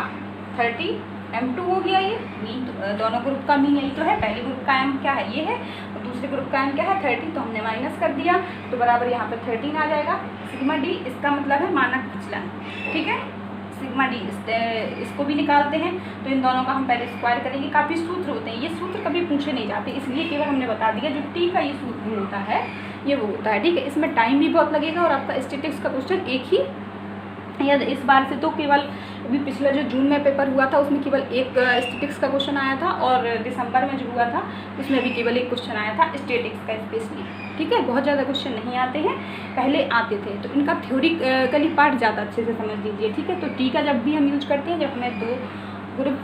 30, m2 हो गया ये मीन। तो दोनों ग्रुप का मीन यही तो है, पहले ग्रुप का m क्या है, ये है, और दूसरे ग्रुप का m क्या है? 30, तो हमने माइनस कर दिया, तो बराबर यहाँ पर 13 आ जाएगा। सिग्मा डी इसका मतलब है मानक विचलन। ठीक है, सिग्मा डी इसको भी निकालते हैं, तो इन दोनों का हम पहले स्क्वायर करेंगे। काफ़ी सूत्र होते हैं, ये सूत्र कभी पूछे नहीं जाते, इसलिए केवल हमने बता दिया जो टी का ये सूत्र होता है ये वो होता है। ठीक है, इसमें टाइम भी बहुत लगेगा, और आपका स्टैटिस्टिक्स का क्वेश्चन एक ही, या इस बार से तो केवल अभी पिछला जो जून में पेपर हुआ था उसमें केवल एक स्टैटिस्टिक्स का क्वेश्चन आया था, और दिसंबर में जो हुआ था उसमें भी केवल एक क्वेश्चन आया था स्टैटिस्टिक्स का स्पेशली। ठीक है, बहुत ज़्यादा क्वेश्चन नहीं आते हैं, पहले आते थे, तो इनका थ्योरिकली पार्ट ज़्यादा अच्छे से समझ लीजिए। ठीक है, तो टी का जब भी हम यूज करते हैं, जब हमें दो ग्रुप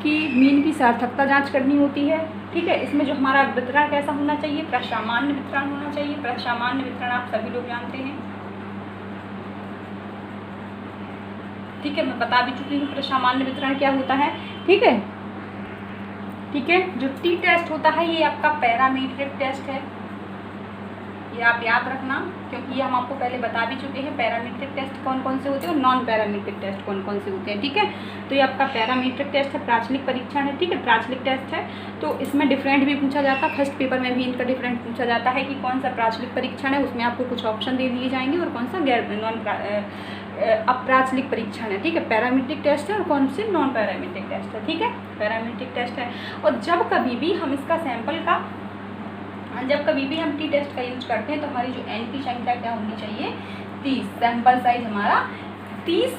की मीन की सार्थकता जाँच करनी होती है। ठीक है, इसमें जो हमारा वितरण कैसा होना चाहिए? प्रसामान्य वितरण होना चाहिए। प्रसामान्य वितरण आप सभी लोग जानते हैं। ठीक है, मैं बता भी चुकी हूँ प्रसामान्य वितरण क्या होता है। ठीक है, ठीक है, जो टी टेस्ट होता है ये आपका पैरामीट्रिक टेस्ट है। ये आप याद रखना, क्योंकि ये हम आपको पहले बता भी चुके हैं पैरामीट्रिक टेस्ट कौन कौन से होते हैं और नॉन पैरामीट्रिक टेस्ट कौन कौन से होते हैं, ठीक है। तो ये आपका पैरामीट्रिक टेस्ट है, प्राचलिक परीक्षण है, ठीक है, प्राचलिक टेस्ट है। तो इसमें डिफरेंट भी पूछा जाता है, फर्स्ट पेपर में भी इनका डिफरेंट पूछा जाता है कि कौन सा प्राचलिक परीक्षण है, उसमें आपको कुछ ऑप्शन दे दिए जाएंगे, और कौन सा गैर नॉन अप्राचलिक परीक्षण है, ठीक है। पैरामीट्रिक टेस्ट है और कौन से नॉन पैरामीट्रिक टेस्ट है, ठीक है, पैरामीट्रिक टेस्ट है। और जब कभी भी हम इसका सैंपल का, जब कभी भी हम टी टेस्ट का यूज करते हैं तो हमारी जो एन की संख्या क्या होनी चाहिए, 30। सैंपल साइज हमारा 30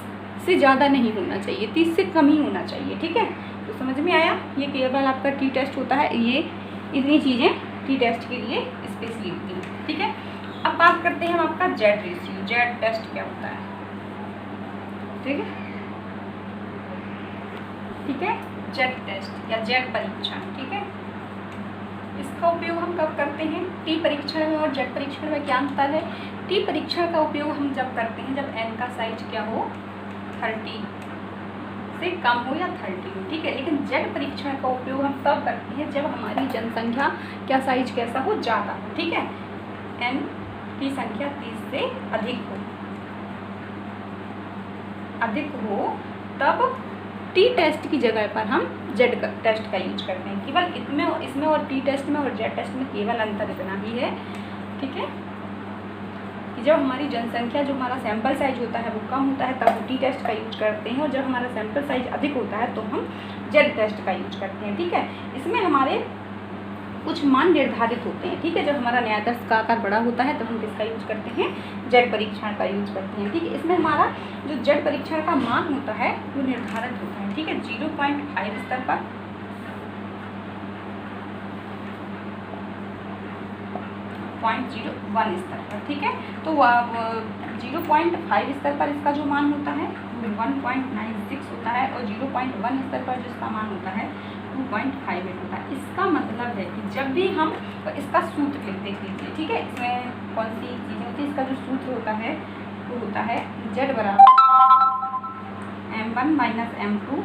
से ज़्यादा नहीं होना चाहिए, 30 से कम ही होना चाहिए, ठीक है। तो समझ में आया, ये केवल आपका टी टेस्ट होता है, ये इतनी चीज़ें टी टेस्ट के लिए स्पेशली होती हैं, ठीक है। अब बात करते हैं हम आपका जेड रेशियो, जेड टेस्ट क्या होता है, ठीक है, ठीक है, जेड टेस्ट या जेड परीक्षण, ठीक है। इसका उपयोग हम कब करते हैं, टी परीक्षण में और जेड परीक्षण में क्या अंतर है। टी परीक्षण का उपयोग हम जब करते हैं जब एन का साइज क्या हो, 30 से कम हो या 30 हो, ठीक है। लेकिन जेड परीक्षण का उपयोग हम तब करते हैं जब हमारी जनसंख्या क्या साइज कैसा हो, ज़्यादा हो, ठीक है। एन की संख्या 30 से अधिक हो तब टी टेस्ट की जगह पर हम जेड टेस्ट का यूज करते हैं। केवल इसमें और टी टेस्ट में और जेड टेस्ट में केवल अंतर इतना ही है, ठीक है, कि जब हमारी जनसंख्या, जो हमारा सैंपल साइज होता है वो कम होता है तब हम टी टेस्ट का यूज करते हैं, और जब हमारा सैंपल साइज अधिक होता है तो हम जेड टेस्ट का यूज करते हैं, ठीक है। इसमें हमारे कुछ मान निर्धारित होते हैं, ठीक है। जब हमारा न्यायाधर्ष का आकार बड़ा होता है तब हम किसका यूज करते हैं, जेड परीक्षण का यूज करते हैं, ठीक है। इसमें हमारा जो जेड परीक्षण का मान होता है वो निर्धारित होता है, ठीक है, 0.5 स्तर पर, 0.01 स्तर पर, ठीक है। तो 0.5 स्तर पर इसका जो मान होता है 1.96 होता है, और 0.1 स्तर पर जो इसका मान होता है 2.58 होता है। इसका मतलब है कि जब भी हम इसका सूत्र लिखते हैं, ठीक है, इसमें कौन सी चीज़ें होती है, इसका जो सूत्र होता है वो होता है Z बराबर M1 माइनस M2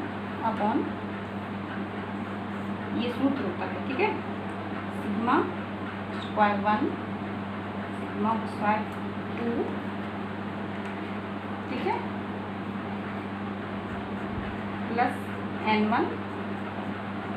अपॉन, ये सूत्र होता है, ठीक है, सिग्मा स्क्वायर 1 सिग्मा स्क्वायर 2, ठीक है, प्लस N1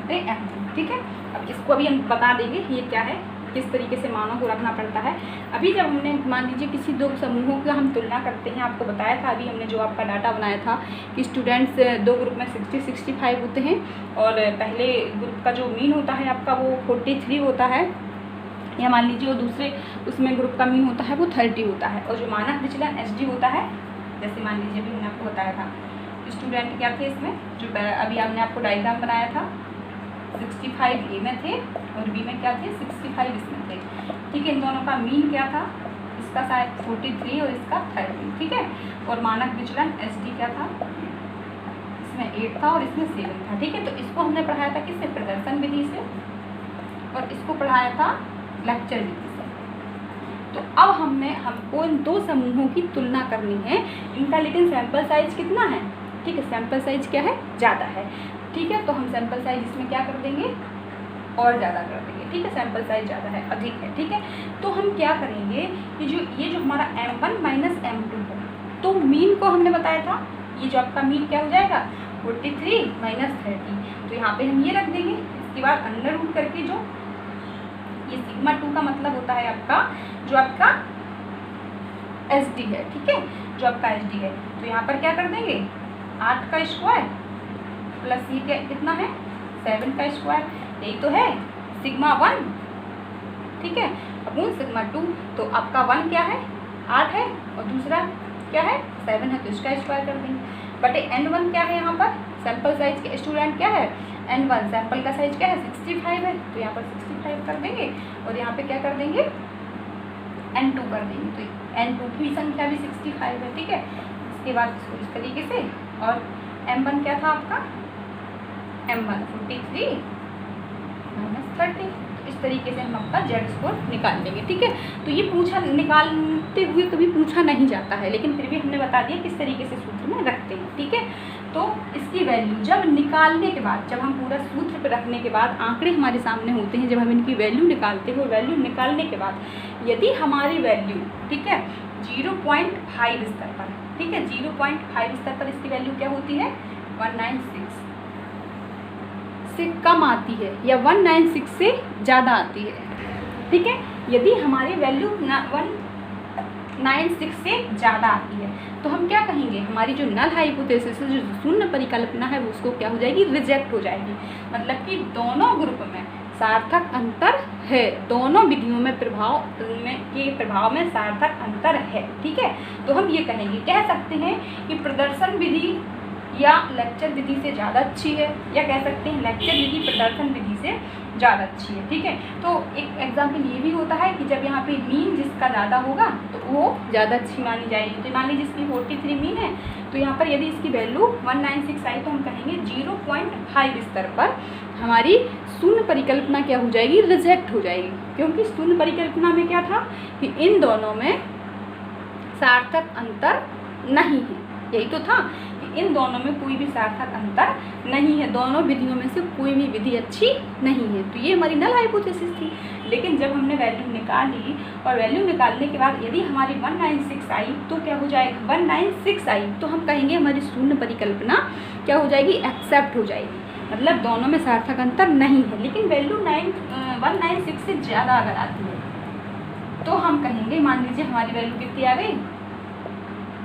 M2, ठीक है। अब इसको अभी हम बता देंगे ये क्या है, किस तरीके से मानों को रखना पड़ता है। अभी जब हमने मान लीजिए किसी दो समूहों का हम तुलना करते हैं, आपको बताया था अभी हमने जो आपका डाटा बनाया था कि स्टूडेंट्स दो ग्रुप में 60-65 होते हैं, और पहले ग्रुप का जो मीन होता है आपका वो 43 होता है, या मान लीजिए वो दूसरे उसमें ग्रुप का मीन होता है वो 30 होता है, और जो मानक विचलन SD होता है, जैसे मान लीजिए अभी हमने आपको बताया था स्टूडेंट क्या थे इसमें, जो अभी हमने आपको डायग्राम बनाया था 65 ए में थे और बी में क्या थे 65 इसमें थे, ठीक है। इन दोनों का मीन क्या था, इसका शायद 43 और इसका 30, ठीक है। और मानक विचलन SD क्या था, इसमें 8 था और इसमें 7 था, ठीक है। तो इसको हमने पढ़ाया था किससे, प्रदर्शन विधि से, और इसको पढ़ाया था लेक्चर विधि से। तो अब हमको इन दो समूहों की तुलना करनी है, इनका लेकिन सैंपल साइज कितना है, ठीक है, सैंपल साइज क्या है, ज़्यादा है, ठीक है। तो हम सैंपल साइज इसमें क्या कर देंगे, और ज़्यादा कर देंगे, ठीक है, सैंपल साइज ज़्यादा है, अधिक है, ठीक है। तो हम क्या करेंगे कि ये जो हमारा M1 माइनस M2 है, तो मीन को हमने बताया था, ये जो आपका मीन क्या हो जाएगा 43 माइनस 30, तो यहाँ पे हम ये रख देंगे। इसके बाद अंडर रूट करके जो ये सिग्मा 2 का मतलब होता है आपका जो आपका SD है, ठीक है, जो आपका SD है, तो यहाँ पर क्या कर देंगे 8 का स्क्वायर प्लस ये क्या कितना है 7 का स्क्वायर, यही तो है सिग्मा 1, ठीक है, अपॉन सिग्मा 2। तो आपका 1 क्या है 8 है और दूसरा क्या है 7 है, तो इसका स्क्वायर कर देंगे बटे N1 क्या है, यहाँ पर सैंपल साइज के स्टूडेंट क्या है N1, सैंपल का साइज क्या है 65 है, तो यहाँ पर 65 कर देंगे और यहाँ पे क्या कर देंगे N2 कर देंगे, तो N2 की संख्या भी 65 है, ठीक है। इसके बाद इसको इस तरीके से, और M1 क्या था आपका M1 43 माइनस 30, इस तरीके से हम आपका जेड स्कोर निकाल लेंगे, ठीक है। तो ये निकालते हुए कभी पूछा नहीं जाता है, लेकिन फिर भी हमने बता दिया किस तरीके से सूत्र में रखते हैं, ठीक है। तो इसकी वैल्यू जब निकालने के बाद, जब हम पूरा सूत्र पर रखने के बाद आंकड़े हमारे सामने होते हैं, जब हम इनकी वैल्यू निकालते हैं, वो वैल्यू निकालने के बाद यदि हमारी वैल्यू, ठीक है, 0.5 स्तर पर, ठीक है, 0.5 स्तर पर इसकी वैल्यू क्या होती है, 196 से कम आती है या 196 से ज़्यादा आती है, ठीक है। यदि हमारी वैल्यू 196 से ज़्यादा आती है तो हम क्या कहेंगे, हमारी जो नल हाइपोथेसिस है, जो शून्य परिकल्पना है, वो उसको क्या हो जाएगी, रिजेक्ट हो जाएगी। मतलब कि दोनों ग्रुप में सार्थक अंतर है, दोनों विधियों में के प्रभाव में सार्थक अंतर है, ठीक है। तो हम ये कहेंगे, कह सकते हैं कि प्रदर्शन विधि या लेक्चर विधि से ज़्यादा अच्छी है, या कह सकते हैं लेक्चर विधि प्रदर्शन विधि से ज़्यादा अच्छी है, ठीक है। तो एक एग्जाम्पल ये भी होता है कि जब यहाँ पे मीन जिसका ज़्यादा होगा तो वो ज़्यादा अच्छी मानी जाएगी। तो मान लीजिए इसकी 43 मीन है, तो यहाँ पर यदि इसकी वैल्यू 196 आई तो हम कहेंगे 0.5 स्तर पर हमारी शून्य परिकल्पना क्या हो जाएगी, रिजेक्ट हो जाएगी। क्योंकि शून्य परिकल्पना में क्या था कि इन दोनों में सार्थक अंतर नहीं है, यही तो था कि इन दोनों में कोई भी सार्थक अंतर नहीं है, दोनों विधियों में से कोई भी विधि अच्छी नहीं है। तो ये हमारी नल हाइपोथेसिस थी। लेकिन जब हमने वैल्यू निकाली और वैल्यू निकालने के बाद यदि हमारी 196 आई तो क्या हो जाएगा, 196 आई तो हम कहेंगे हमारी शून्य परिकल्पना क्या हो जाएगी, एक्सेप्ट हो जाएगी। मतलब दोनों में सार्थक अंतर नहीं है। लेकिन वैल्यू 196 से ज़्यादा अगर आती है तो हम कहेंगे, मान लीजिए हमारी वैल्यू कितनी आ गई,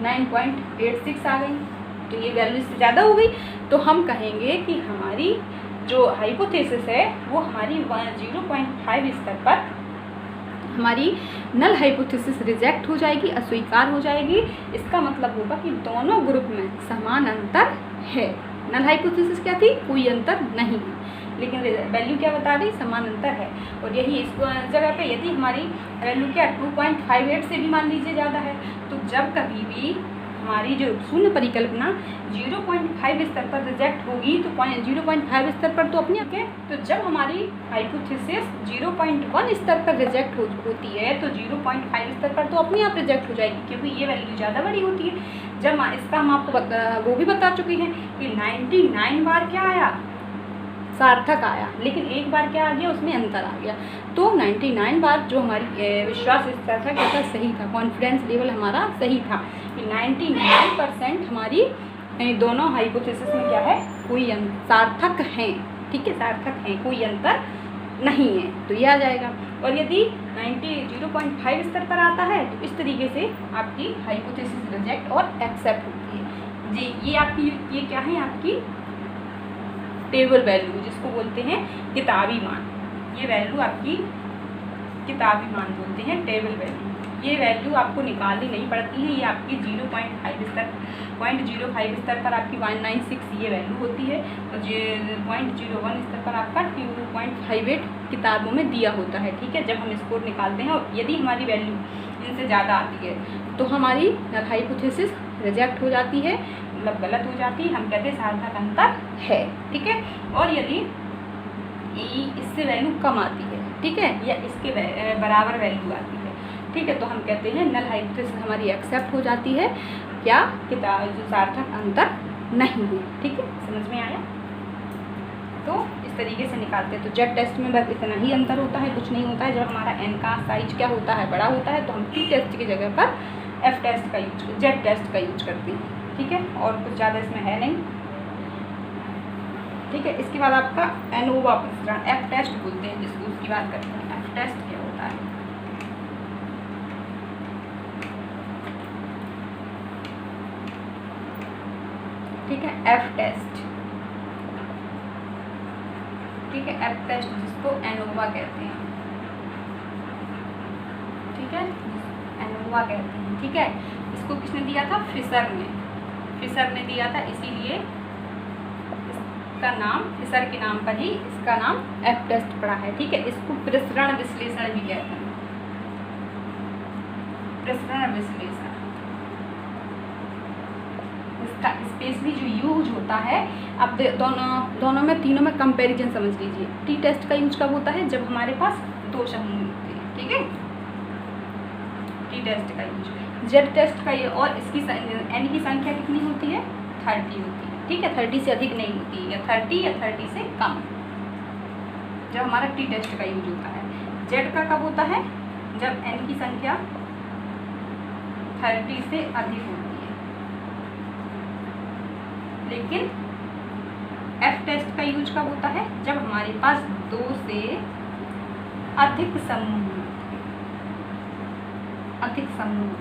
9.86 आ गई, तो ये वैल्यू इससे ज़्यादा हो गई, तो हम कहेंगे कि हमारी जो हाइपोथेसिस है वो हमारी 0.5 स्तर पर हमारी नल हाइपोथेसिस रिजेक्ट हो जाएगी, अस्वीकार हो जाएगी। इसका मतलब होगा कि दोनों ग्रुप में समान अंतर है। नल हाइपोथेसिस क्या थी, कोई अंतर नहीं है, लेकिन वैल्यू क्या बता रही, समान अंतर है। और यही इस जगह पे यदि हमारी वैल्यू क्या 2.58 से भी मान लीजिए ज़्यादा है, तो जब कभी भी हमारी जो शून्य परिकल्पना 0.5 स्तर पर रिजेक्ट होगी तो 0.5 स्तर पर तो अपने आपके, तो जब हमारी हाइपोथेसिस 0.1 स्तर पर रिजेक्ट होती है तो 0.5 स्तर पर तो अपने आप रिजेक्ट हो जाएगी, क्योंकि ये वैल्यू ज़्यादा बड़ी होती है। जब इसका हम आपको वो भी बता चुके हैं कि 99 बार क्या आया, सार्थक आया, लेकिन एक बार क्या आ गया, उसमें अंतर आ गया। तो 99 बार जो हमारी विश्वास स्तर था क्या था, सही था, कॉन्फिडेंस लेवल हमारा सही था कि 99% हमारी दोनों हाइपोथेसिस में क्या है, कोई सार्थक हैं, ठीक है, सार्थक हैं, कोई अंतर नहीं है, तो ये आ जाएगा। और यदि 0.5 स्तर पर आता है तो इस तरीके से आपकी हाइपोथेसिस रिजेक्ट और एक्सेप्ट होती है जी। ये आपकी ये क्या है, आपकी टेबल वैल्यू, जिसको बोलते हैं किताबी मान। ये वैल्यू आपकी किताबी मान बोलते हैं, टेबल वैल्यू। ये वैल्यू आपको निकालनी नहीं पड़ती है, ये आपकी 0.5 स्तर पर आपकी 196 ये वैल्यू होती है, और 0.01 स्तर पर आपका 2.58 किताबों में दिया होता है, ठीक है। जब हम स्कोर निकालते हैं और यदि हमारी वैल्यू इनसे ज़्यादा आती है तो हमारी हाइपोथेसिस रिजेक्ट हो जाती है, मतलब गलत हो जाती है, हम कहते हैं सार्थक अंतर है, ठीक है। और यदि इससे वैल्यू कम आती है, ठीक है, या इसके बराबर वैल्यू आती है, ठीक है, तो हम कहते हैं नल हाइपोथेसिस हमारी एक्सेप्ट हो जाती है, क्या किताब जो सार्थक अंतर नहीं है, ठीक है। समझ में आया? तो इस तरीके से निकालते हैं। तो जेड टेस्ट में बस इतना ही अंतर होता है, कुछ नहीं होता है। जब हमारा एन का साइज क्या होता है, बड़ा होता है, तो हम टी टेस्ट की जगह पर एफ टेस्ट का यूज, जेड टेस्ट का यूज करते हैं, ठीक है। और कुछ ज़्यादा इसमें है नहीं, ठीक है। इसके बाद आपका एनोवा प्रसरण, एफ टेस्ट बोलते हैं जिसको, उसकी बात करते हैं। एफ टेस्ट क्या होता है, ठीक है, एफ टेस्ट, ठीक है, एफ टेस्ट जिसको एनोवा कहते हैं, ठीक है, एनोवा कहते हैं, ठीक है। इसको किसने दिया था, फिशर ने दिया था, इसीलिए इसका नाम, फिशर के नाम पर ही इसका नाम एफ टेस्ट पड़ा है, ठीक है। इसको प्रसरण विश्लेषण भी कहते हैं, प्रसरण विश्लेषण। इसका स्पेशली जो यूज होता है, अब दोनों में, तीनों में कंपैरिजन समझ लीजिए। टी टेस्ट का यूज कब होता है, जब हमारे पास दो समूह होते हैं, ठीक है, टी टेस्ट का यूज। जेड टेस्ट का ये, और इसकी एन की संख्या कितनी होती है, 30 होती है, ठीक है, 30 से अधिक नहीं होती है, या 30 या 30 से कम, जब हमारा टी टेस्ट का यूज होता है। जेड का कब होता है, जब n की संख्या 30 से अधिक होती है। लेकिन एफ टेस्ट का यूज कब होता है? जब हमारे पास 2 से अधिक समूह,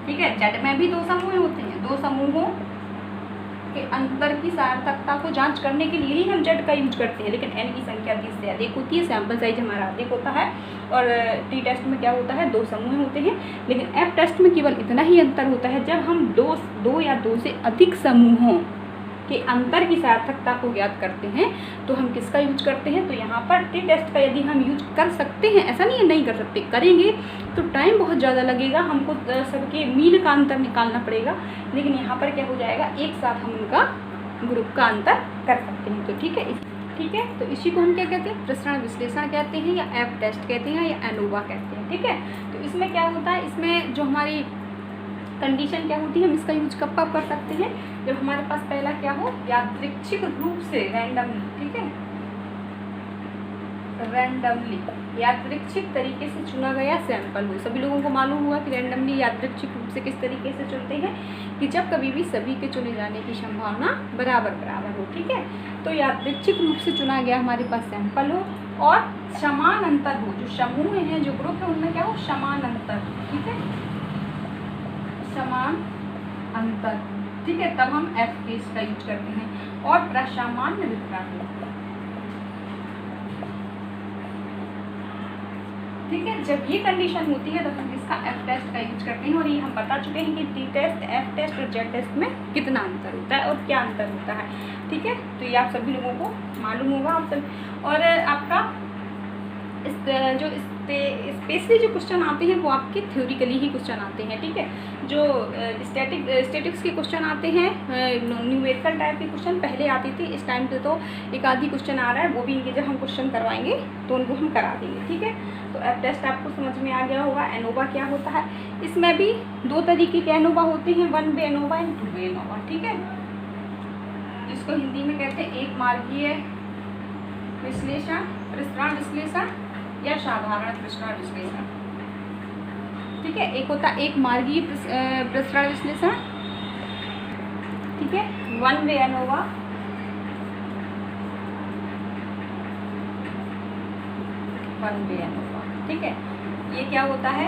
ठीक है। जेड में भी 2 समूह होते हैं, 2 समूहों के अंतर की सार्थकता को जांच करने के लिए ही हम जेड का यूज करते हैं। लेकिन एन की संख्या 30 से अधिक होती है, सैंपल साइज हमारा अधिक होता है। और टी टेस्ट में क्या होता है? 2 समूह होते हैं। लेकिन एफ टेस्ट में केवल इतना ही अंतर होता है, जब हम दो या 2 से अधिक समूहों के अंतर की सार्थकता को ज्ञात करते हैं तो हम किसका यूज करते हैं? तो यहाँ पर टी टेस्ट का यदि हम यूज कर सकते हैं, ऐसा नहीं है नहीं कर सकते, करेंगे तो टाइम बहुत ज़्यादा लगेगा, हमको सबके मील का अंतर निकालना पड़ेगा। लेकिन यहाँ पर क्या हो जाएगा, एक साथ हम उनका ग्रुप का अंतर कर सकते हैं। तो ठीक है, तो इसी को हम क्या कहते हैं? प्रसरण विश्लेषण कहते हैं, या एफ टेस्ट कहते हैं, या एनोवा कहते हैं। ठीक है, तो इसमें क्या होता है, इसमें जो हमारी कंडीशन क्या होती है, हम इसका यूज कब कर सकते हैं? जब हमारे पास पहला क्या हो, यादृच्छिक रूप से रैंडमली, ठीक है, रैंडमली यादृच्छिक तरीके से चुना गया सैंपल हो। सभी लोगों को मालूम हुआ कि रैंडमली यादृच्छिक रूप से किस तरीके से चुनते हैं, कि जब कभी भी सभी के चुने जाने की संभावना बराबर हो। ठीक है, तो यादृच्छिक रूप से चुना गया हमारे पास सैंपल हो और समान अंतर हो, जो समूह हैं, जो ग्रुप है, उनमें क्या हो, समान अंतर। ठीक है, समान अंतर, ठीक है, तब हम एफ टेस्ट का यूज करते हैं। और प्रसामान्य वितरण, ठीक है, जब ये कंडीशन होती है तब हम इसका एफ टेस्ट का यूज करते हैं। और ये हम बता चुके हैं कि टी टेस्ट, एफ टेस्ट और जेड टेस्ट में कितना अंतर होता है और क्या अंतर होता है। ठीक है, तो ये आप सभी लोगों को मालूम होगा। आप सब और आपका जो स्पेशली जो क्वेश्चन आते हैं वो आपके थ्योरिकली ही क्वेश्चन आते हैं। ठीक है, जो स्टैटिक्स के क्वेश्चन आते हैं, न्यूमेरिकल टाइप के क्वेश्चन पहले आती थी, इस टाइम पे तो एक आधी क्वेश्चन आ रहा है, वो भी इनके जब हम क्वेश्चन करवाएंगे तो उनको हम करा देंगे। ठीक है, तो एफ टेस्ट आपको समझ में आ गया होगा। एनोवा क्या होता है, इसमें भी 2 तरीके के एनोवा होते हैं, 1 वे एनोवा एंड 2 वे एनोवा। ठीक है, जिसको हिंदी में कहते हैं एक मार्गीय विश्लेषण, प्रसरण विश्लेषण या साधारण प्रसरण विश्लेषण। ठीक है, एक होता है एक मार्गीय प्रसरण विश्लेषण, ठीक है, 1 वे एनोवा, ठीक है। ये क्या होता है,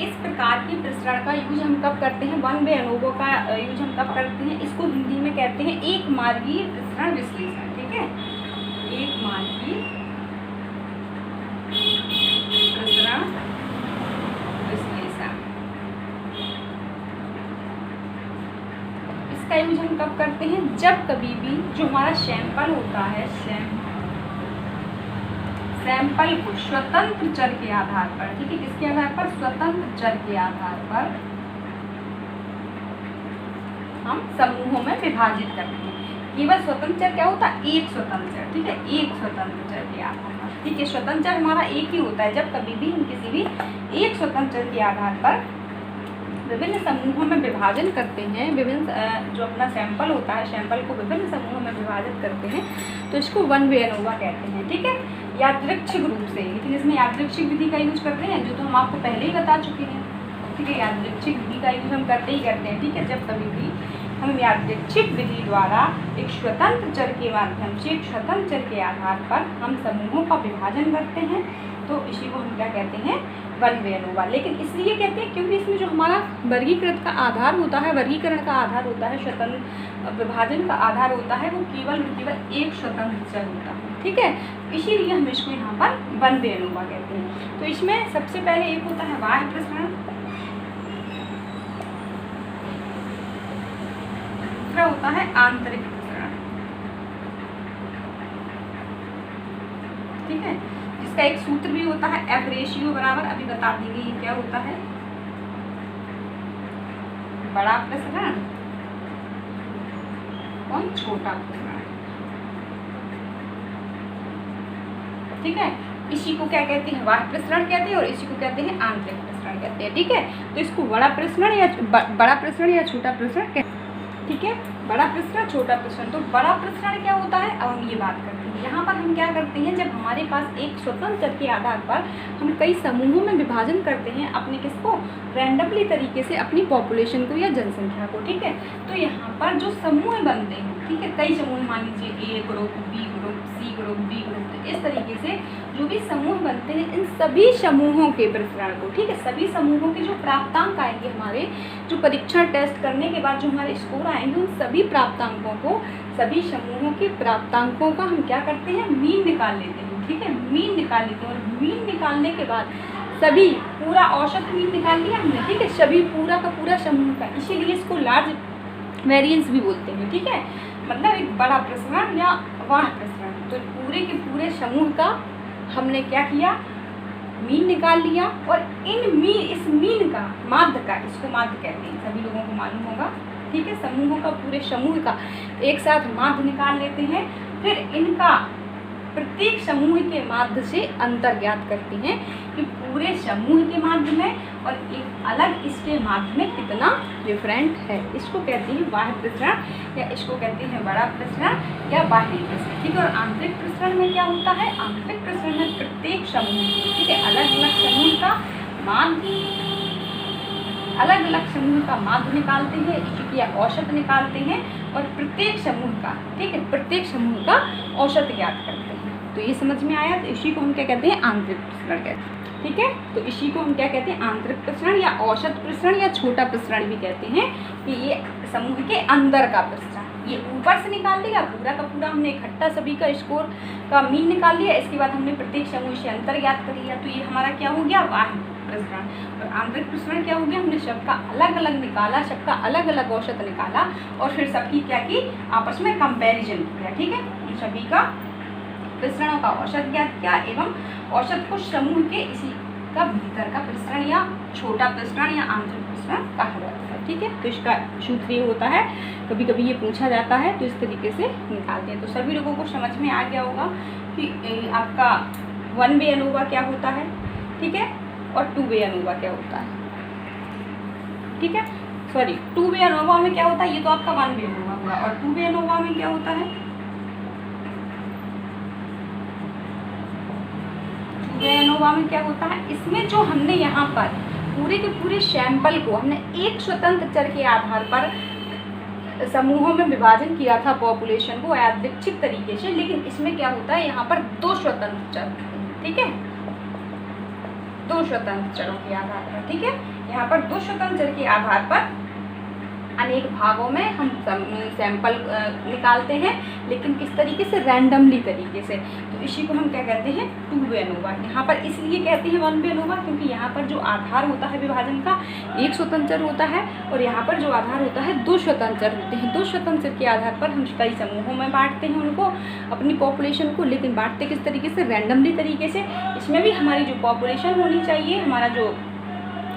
इस प्रकार की प्रसरण का यूज हम कब करते हैं, 1 वे एनोवा का यूज हम कब करते हैं, इसको हिंदी में कहते हैं एक मार्गीय प्रसरण विश्लेषण। ठीक है, एक मार्गीय प्रसरण विश्लेषण, इसका यूज हम कब करते हैं, जब कभी भी जो हमारा सैंपल होता है, सैंपल को स्वतंत्र चर के आधार पर, ठीक है, किसके आधार पर, स्वतंत्र चर के आधार पर हम समूहों में विभाजित करते हैं। केवल स्वतंत्र चर क्या होता है, एक स्वतंत्र चर, ठीक है, एक स्वतंत्र चर के आधार पर। ठीक है, स्वतंत्र चर हमारा एक ही होता है, जब कभी भी हम किसी भी एक स्वतंत्र चर के आधार पर विभिन्न समूहों में विभाजन करते हैं, विभिन्न जो अपना सैंपल होता है, सैंपल को विभिन्न समूहों में विभाजित करते हैं, तो इसको 1 वे एनोवा कहते हैं। ठीक है, यादृच्छिक रूप से, लेकिन इसमें यादृच्छिक विधि का यूज करते हैं, जो तो हम आपको पहले ही बता चुके हैं। ठीक है, यादृच्छिक विधि का यूज हम करते हैं। ठीक है, जब कभी भी हम यादृच्छिक विधि द्वारा एक स्वतंत्र चर के माध्यम से, एक स्वतंत्र चर के आधार पर हम समूहों का विभाजन करते हैं, तो इसी को हम क्या कहते हैं, 1 वे एनोवा। लेकिन इसलिए कहते हैं क्योंकि इसमें जो हमारा वर्गीकृत का आधार होता है, वर्गीकरण का आधार होता है, स्वतंत्र विभाजन का आधार होता है, वो केवल एक स्वतंत्र चर होता है। ठीक है, इसीलिए हम इसको यहाँ पर 1 वे एनोवा कहते हैं। तो इसमें सबसे पहले एक होता है बाह्य प्रसरण, दूसरा होता है आंतरिक प्रसरण। ठीक है, इसका एक सूत्र भी होता है एफ रेशियो बराबर, अभी बता देंगे ये क्या होता है, बड़ा प्रसरण और छोटा प्रसरण। ठीक है, इसी को क्या कहते हैं, बाह्य प्रसरण कहते हैं, और इसी को कहते हैं आंतरिक प्रसरण कहते हैं। ठीक है, तो इसको बड़ा प्रसरण या छोटा प्रसरण ठीक है, बड़ा प्रसरण छोटा प्रसरण। तो बड़ा प्रसरण क्या होता है, अब हम ये बात करते हैं। यहाँ पर हम क्या करते हैं, जब हमारे पास एक स्वतंत्र चर के आधार पर हम कई समूहों में विभाजन करते हैं अपने किसको, रैंडमली तरीके से अपनी पॉपुलेशन को या जनसंख्या को, ठीक है। तो यहाँ पर जो समूह बनते हैं, ठीक है, कई समूह, मान लीजिए A group, B group, C group, D group, तो इस तरीके से जो भी समूह बनते हैं, इन सभी समूहों के प्रसरण को, ठीक है, सभी समूहों के जो प्राप्तांक आएंगे हमारे, जो परीक्षण टेस्ट करने के बाद जो हमारे स्कोर आएंगे, उन सभी प्राप्तांकों को, सभी समूहों के प्राप्तांकों का हम क्या करते हैं, मीन निकाल लेते हैं, ठीक है, मीन निकाल लेते हैं। और मीन निकालने के बाद सभी पूरा औसत मीन निकाल लिया हमने, ठीक है, सभी पूरा का पूरा समूह का, इसीलिए इसको लार्ज वेरिएंस भी बोलते हैं, ठीक है, मतलब एक बड़ा प्रसरण या वाह प्रसरण। तो पूरे के पूरे समूह का हमने क्या किया, मीन निकाल लिया, और इस मीन का माध्य का, इसको माध्य कहते हैं, सभी लोगों को मालूम होगा, ठीक है, समूहों का, पूरे समूह का एक साथ माध्य निकाल लेते हैं। फिर इनका प्रत्येक समूह के माध्य से अंतर ज्ञात करते हैं कि पूरे समूह के माध्य में और एक अलग इसके माध्य में कितना डिफरेंट है। इसको कहते हैं बाह्य प्रसरण, या इसको कहते हैं बड़ा प्रसरण या बाह्य प्रसरण, ठीक है। और आंतरिक प्रसरण में क्या होता है, आंतरिक प्रसरण में प्रत्येक समूह, ठीक है, अलग अलग समूह का माध्य, अलग अलग समूह का माध्य निकालते हैं, इसकी औसत निकालते हैं, और प्रत्येक समूह का, ठीक है, प्रत्येक समूह का औसत ज्ञात करते हैं। तो ये समझ में आया। तो इसी को हम क्या कहते हैं, आंतरिक प्रसरण कहते हैं, ठीक है। तो इसी को हम क्या कहते हैं, आंतरिक प्रसरण या औसत प्रसरण या छोटा प्रसरण भी कहते हैं, कि ये समूह के अंदर का प्रसरण। ये ऊपर से निकाल लिया, पूरा का पूरा हमने इकट्ठा सभी का स्कोर का मीन निकाल लिया, इसके बाद हमने प्रत्येक समूह से अंतर ज्ञात कर लिया। तो ये हमारा क्या हो गया, बाह्य प्रसरण। और आंतरिक प्रसरण क्या हो गया, हमने सबका अलग अलग निकाला, सबका अलग अलग औसत निकाला, और फिर सबकी क्या की, आपस में कंपैरिजन किया, ठीक है, उन सभी का प्रसरणों का औसत ज्ञात किया, एवं औसत को समूह के इसी का भीतर का प्रसरण या छोटा प्रसरण या आंतरिक प्रसरण कहा जाता है, ठीक है। तो इसका सूत्र ये होता है, कभी कभी ये पूछा जाता है, तो इस तरीके से निकालते हैं। तो सभी लोगों को समझ में आ गया होगा कि आपका 1 वे अनोवा क्या होता है, ठीक है, और 2 वे अनोवा क्या होता है, ठीक है। सॉरी, 2 वे अनोवा में क्या होता है, ये तो आपका 1 वे अनोवा हुआ, और 2 वे अनोवा में क्या होता है, 2 वे अनोवा में क्या होता है, इसमें जो हमने यहाँ पर पूरे के पूरे सैंपल को हमने एक स्वतंत्र चर के आधार पर समूहों में विभाजन किया था पॉपुलेशन को यादृच्छिक तरीके से, लेकिन इसमें क्या होता है, यहाँ पर 2 स्वतंत्र चर, ठीक है, 2 स्वतंत्र चरों के आधार पर, ठीक है, यहाँ पर 2 स्वतंत्र चर के आधार पर अनेक भागों में हम सैंपल निकालते हैं, लेकिन किस तरीके से, रैंडमली तरीके से। तो इसी को हम क्या कहते हैं, 2 वे अनोवा। यहाँ पर इसलिए कहते हैं 1 वे अनोवा, क्योंकि यहाँ पर जो आधार होता है विभाजन का, एक स्वतंत्र होता है, और यहाँ पर जो आधार होता है 2 स्वतंत्र होते हैं। 2 स्वतंत्र के आधार पर हम कई समूहों में बांटते हैं उनको, अपनी पॉपुलेशन को, लेकिन बांटते किस तरीके से, रैंडमली तरीके से। इसमें भी हमारी जो पॉपुलेशन होनी चाहिए, हमारा जो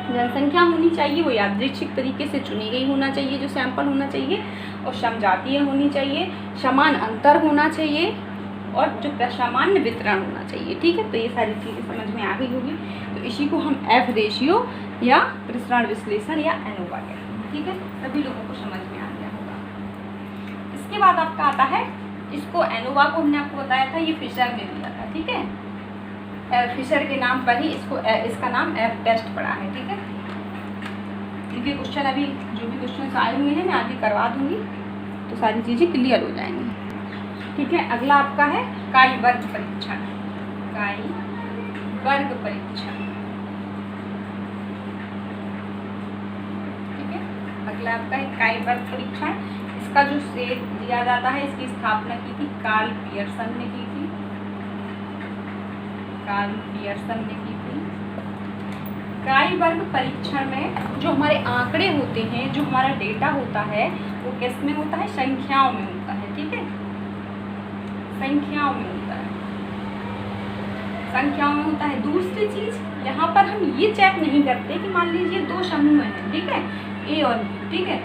जनसंख्या होनी चाहिए, वो यादृच्छिक तरीके से चुनी गई होना चाहिए, जो सैंपल होना चाहिए, और समजातीय होनी चाहिए, समान अंतर होना चाहिए, और जो सामान्य वितरण होना चाहिए, ठीक है। तो ये सारी चीज़ें समझ में आ गई होगी। तो इसी को हम एफ रेशियो या प्रसरण विश्लेषण या एनोवा कहते हैं, ठीक है, सभी लोगों को समझ में आ गया होगा। इसके बाद आपका आता है, इसको एनोवा को हमने आपको बताया था, ये फिशर में दिया था, ठीक है, फिशर के नाम पर ही इसका नाम एफ टेस्ट पड़ा है, ठीक है। क्योंकि क्वेश्चन अभी जो भी क्वेश्चन आए हुए हैं मैं आगे करवा दूंगी, तो सारी चीज़ें क्लियर हो जाएंगी, ठीक है। अगला आपका है काई वर्ग परीक्षण, काई वर्ग परीक्षण, ठीक है। अगला आपका है काई वर्ग परीक्षण। इसका जो श्रेय दिया जाता है, इसकी स्थापना की थी कार्ल पियर्सन ने की थी, कार्ल पियर्सन ने की थी। काई वर्ग परीक्षण में जो हमारे आंकड़े होते हैं, जो हमारा डेटा होता है, वो किस में होता है, संख्याओं में होता है, ठीक है, संख्याओं में होता है, संख्याओं में होता है। दूसरी चीज, यहाँ पर हम ये चेक नहीं करते कि मान लीजिए 2 समूह हैं, ठीक है, ए और बी, ठीक है,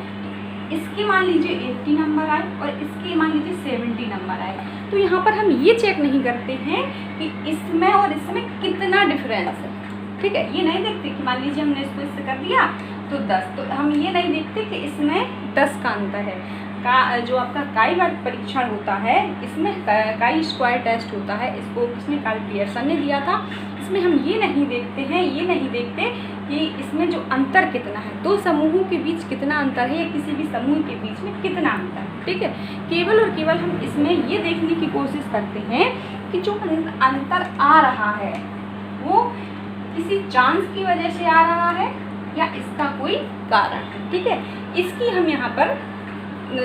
इसके मान लीजिए 80 नंबर आए और इसके मान लीजिए 70 नंबर आए, तो यहाँ पर हम ये चेक नहीं करते हैं कि इसमें और इसमें कितना डिफरेंस है, ठीक है। ये नहीं देखते कि मान लीजिए हमने इसको इससे कर दिया तो 10। तो हम ये नहीं देखते कि इसमें 10 का अंतर है। जो आपका काई वर्ग परीक्षण होता है, इसमें काई स्क्वायर टेस्ट होता है, इसको किसने, कार्ल पियर्सन ने दिया था। इसमें हम ये नहीं देखते कि इसमें जो अंतर कितना है, दो समूहों के बीच कितना अंतर है या किसी भी समूह के बीच में कितना अंतर है, ठीक है। केवल और केवल हम इसमें ये देखने की कोशिश करते हैं कि जो अंतर आ रहा है वो किसी चांस की वजह से आ रहा है या इसका कोई कारण है, ठीक है। इसकी हम यहाँ पर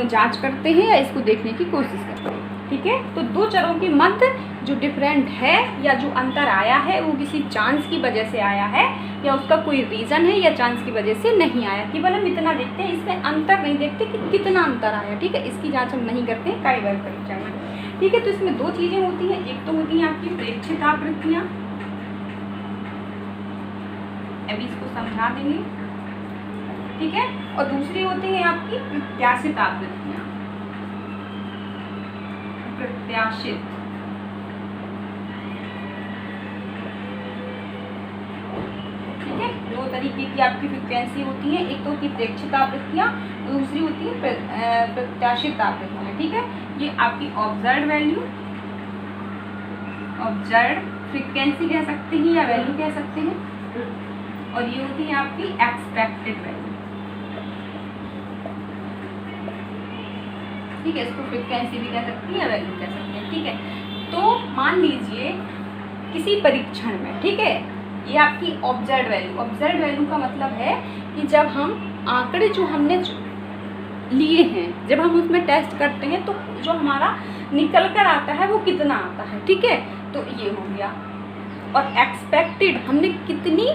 जांच करते हैं या इसको देखने की कोशिश करते हैं, ठीक है। तो दो चरों के मध्य जो डिफरेंट है या जो अंतर आया है वो किसी चांस की वजह से आया है या उसका कोई रीज़न है या चांस की वजह से नहीं आया। केवल हम इतना देखते हैं, इसमें अंतर नहीं देखते कि कितना अंतर आया, ठीक है। इसकी जांच हम नहीं करते हैं काई वर्ग परीक्षण में, ठीक है। तो इसमें दो चीज़ें होती हैं, एक तो होती हैं आपकी प्रेक्षित आवृत्तियाँ, अभी इसको समझा देंगे, ठीक है। और दूसरी होती है आपकी प्रत्याशित आवृत्तियाँ, प्रत्याशित, ठीक है। दो तरीके की आपकी फ्रीक्वेंसी होती है, एक तो होती है प्रेक्षित आवृत्तियाँ, दूसरी होती है प्रत्याशित आवृत्तियाँ, ठीक है। ये आपकी ऑब्जर्व वैल्यू, ऑब्जर्व फ्रीक्वेंसी कह सकते हैं या वैल्यू कह सकते हैं, और ये होती है आपकी एक्सपेक्टेड वैल्यू, ठीक है। इसको फ्रीक्वेंसी भी कह सकते हैं या वैल्यू कह सकते हैं, ठीक है। तो मान लीजिए किसी परीक्षण में, ठीक है, ये आपकी ऑब्जर्व वैल्यू, ऑब्जर्व वैल्यू का मतलब है कि जब हम आंकड़े जो हमने लिए हैं, जब हम उसमें टेस्ट करते हैं तो जो हमारा निकल कर आता है वो कितना आता है, ठीक है। तो ये हो गया। और एक्सपेक्टेड हमने कितनी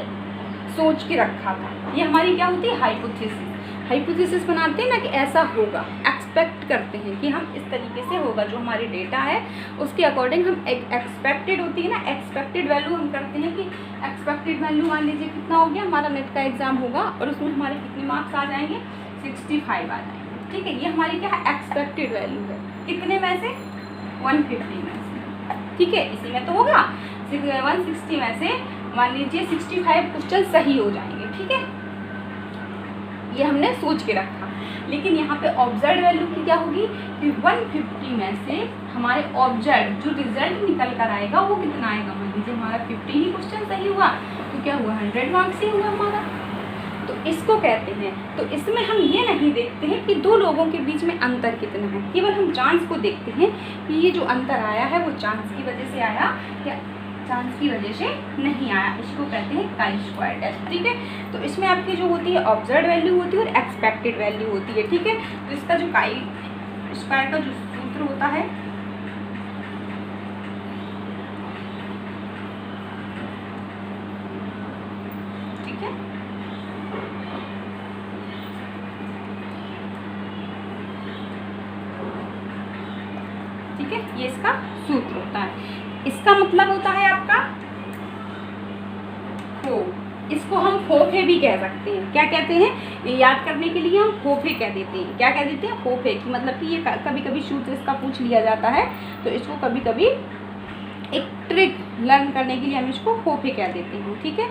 सोच के रखा था, ये हमारी क्या होती है, हाइपोथेसिस। हाइपोथेसिस बनाते हैं ना कि ऐसा होगा, एक्सपेक्ट करते हैं कि हम इस तरीके से होगा, जो हमारी डेटा है उसके अकॉर्डिंग हम एक्सपेक्टेड होती है ना, एक्सपेक्टेड वैल्यू हम करते हैं कि एक्सपेक्टेड वैल्यू मान लीजिए कितना हो गया, हमारा नेट का एग्जाम होगा और उसमें हमारे कितने मार्क्स आ जाएंगे, 65 आ जाएंगे, ठीक है। ये हमारी क्या है, एक्सपेक्टेड वैल्यू है। कितने में से, 150 में से, ठीक है। इसी में तो होगा 160 में से मान लीजिए 65 क्वेश्चन सही हो जाएंगे, ठीक है। ये हमने सोच के रखा, लेकिन यहाँ पे ऑब्जर्व वैल्यू की क्या होगी कि 150 में से हमारे ऑब्जर्व जो रिजल्ट निकल कर आएगा वो कितना आएगा, मान लीजिए हमारा 50 ही क्वेश्चन सही हुआ तो क्या हुआ, 100 मार्क्स ही हुआ हमारा। तो इसको कहते हैं। तो इसमें हम ये नहीं देखते हैं कि दो लोगों के बीच में अंतर कितना है, केवल हम चांस को देखते हैं कि ये जो अंतर आया है वो चांस की वजह से आया या चांस की वजह से नहीं आया। इसको कहते हैं काई स्क्वायर टेस्ट, ठीक है। तो इसमें आपकी जो होती है ऑब्जर्व वैल्यू होती है और एक्सपेक्टेड वैल्यू होती है, ठीक है। तो इसका जो काई स्क्वायर का जो सूत्र होता है, ठीक है, ठीक है, ये इसका सूत्र होता है। इसका मतलब होता है आपका खो, इसको हम फोफे भी कह सकते हैं। क्या कहते हैं, ये याद करने के लिए हम फोफे कह देते हैं। क्या कह देते हैं, फोफे की मतलब कि ये कभी कभी सूत्र इसका पूछ लिया जाता है, तो इसको कभी कभी एक ट्रिक लर्न करने के लिए हम इसको फोफे कह देते हैं, ठीक है।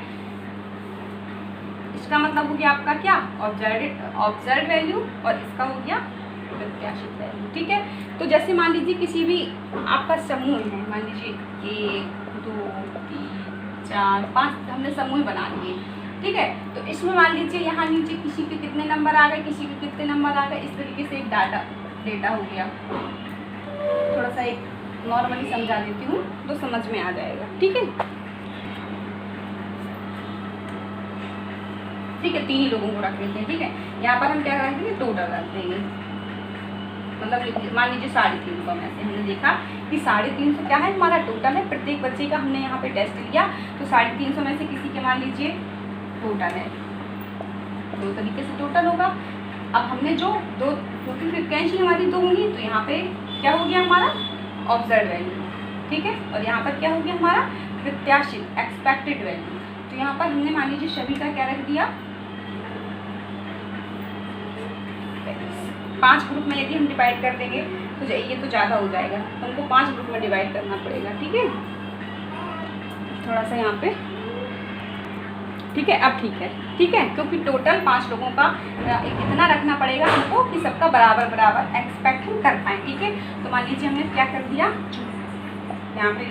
इसका मतलब हो गया आपका क्या, ऑब्जर्व वैल्यू, और इसका हो गया प्रत्याशित वैल्यू, ठीक है। तो जैसे मान लीजिए किसी भी आपका समूह है, मान लीजिए 1 2 3 4 5 हमने समूह बना लिए, ठीक है। तो इसमें मान लीजिए यहाँ नीचे किसी के कितने नंबर आ गए, किसी के कितने नंबर आ गए, इस तरीके से एक डेटा हो गया। थोड़ा सा एक नॉर्मली समझा देती हूँ तो समझ में आ जाएगा, ठीक है। ठीक है, 3 ही लोगों को रख लेते हैं, ठीक है। यहाँ पर हम क्या रख देंगे, टोटल रख देंगे, मतलब मान लीजिए 350 में से हमने देखा कि 350 क्या है, हमारा टोटल है। प्रत्येक बच्चे का हमने यहाँ पे टेस्ट लिया तो 350 में से किसी के मान लीजिए टोटल है, 2 तरीके से टोटल होगा। अब हमने जो क्योंकि फ्रीक्वेंसी हमारी 2 होंगी तो यहाँ पे क्या हो गया हमारा ऑब्जर्व वैल्यू, ठीक है, और यहाँ पर क्या हो गया हमारा प्रत्याशित एक्सपेक्टेड वैल्यू। तो यहाँ पर हमने मान लीजिए सभी का क्या रख दिया, 5 ग्रुप में यदि हम डिवाइड कर देंगे तो ये तो ज़्यादा हो जाएगा, तो हमको 5 ग्रुप में डिवाइड करना पड़ेगा, ठीक है। थोड़ा सा यहाँ पे, ठीक है, अब ठीक है। ठीक है, क्योंकि टोटल 5 लोगों का इतना रखना पड़ेगा हमको कि सबका बराबर बराबर एक्सपेक्ट हम कर पाएँ। ठीक है, तो मान लीजिए हमने क्या कर दिया, यहाँ पे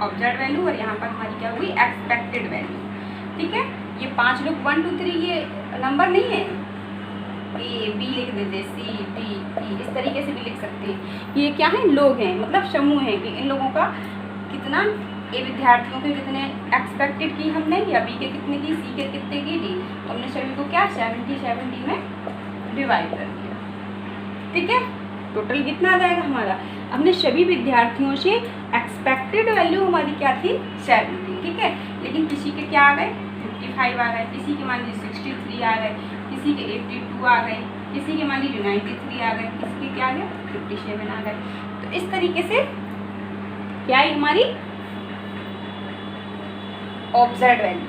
ऑब्जर्व वैल्यू और यहाँ पर हमारी क्या हुई एक्सपेक्टेड वैल्यू। ठीक है, ये 5 लोग 1 2 3 ये नंबर नहीं है, ए बी लिख देते, सी डी ई, इस तरीके से भी लिख सकते हैं। ये क्या है, लोग हैं, मतलब समूह है कि इन लोगों का कितना, ए विद्यार्थियों के कितने एक्सपेक्टेड की हमने, या बी के कितने की, सी के कितने की, डी, तो हमने सभी को क्या 70 में डिवाइड कर दिया। ठीक है, टोटल कितना आ जाएगा हमारा, हमने सभी विद्यार्थियों से एक्सपेक्टेड वैल्यू हमारी क्या थी 70। ठीक है, लेकिन किसी के क्या आ गए 55 आ गए, किसी के मान लीजिए 63 आ गए, किसी के 82 आ गए, किसी के मान लीजिए 93 आ गए, किसी के क्या आ गए 57 आ गए। तो इस तरीके से क्या है हमारी ऑब्जर्व वैल्यू।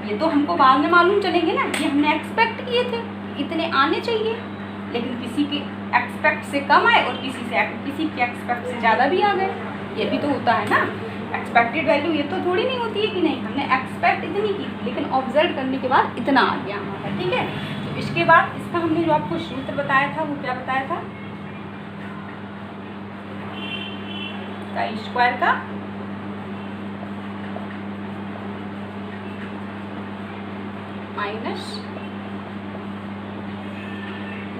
ये तो हमको बाद में मालूम चलेंगे ना कि हमने एक्सपेक्ट किए थे इतने आने चाहिए, लेकिन किसी के एक्सपेक्ट से कम आए और किसी के एक्सपेक्ट से ज़्यादा भी आ गए। ये भी तो होता है ना, एक्सपेक्टेड वैल्यू ये तो थोड़ी नहीं होती है कि नहीं हमने एक्सपेक्ट इतनी की लेकिन ऑब्जर्व करने के बाद इतना आ गया हमारा। ठीक है, तो इसके बाद इसका हमने जो आपको सूत्र बताया था वो क्या बताया था, स्क्वायर का माइनस,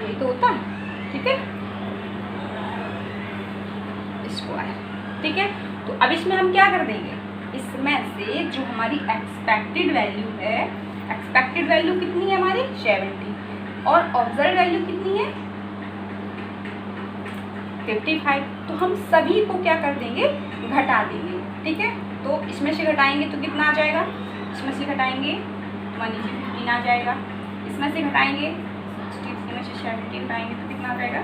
यही तो होता है। ठीक है, स्क्वायर। ठीक है, तो अब इसमें हम क्या कर देंगे, इसमें से जो हमारी एक्सपेक्टेड वैल्यू है, एक्सपेक्टेड वैल्यू कितनी है हमारी 70 और ऑब्जर्व वैल्यू कितनी है 55, तो हम सभी को क्या कर देंगे घटा देंगे। ठीक है, तो इसमें से घटाएंगे तो कितना आ जाएगा, इसमें से घटाएंगे मान लीजिए 15 आ जाएगा, इसमें से घटाएंगे 63 में से 70 घटाएंगे तो कितना आ जाएगा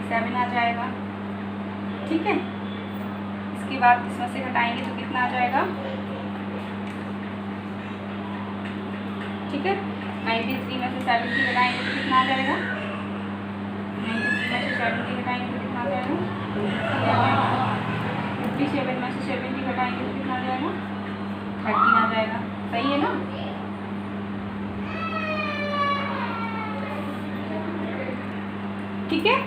7 आ जाएगा। ठीक है, इसके बाद इसमें से घटाएंगे तो कितना आ जाएगा, ठीक है 93 में से 70 घटाएंगे तो कितना आ जाएगा, 93 में से 70 घटाएंगे तो कितना आ जाएगा 57 में से 70 घटाएंगे तो कितना आ जाएगा 13 आ जाएगा। सही है ना, ठीक है।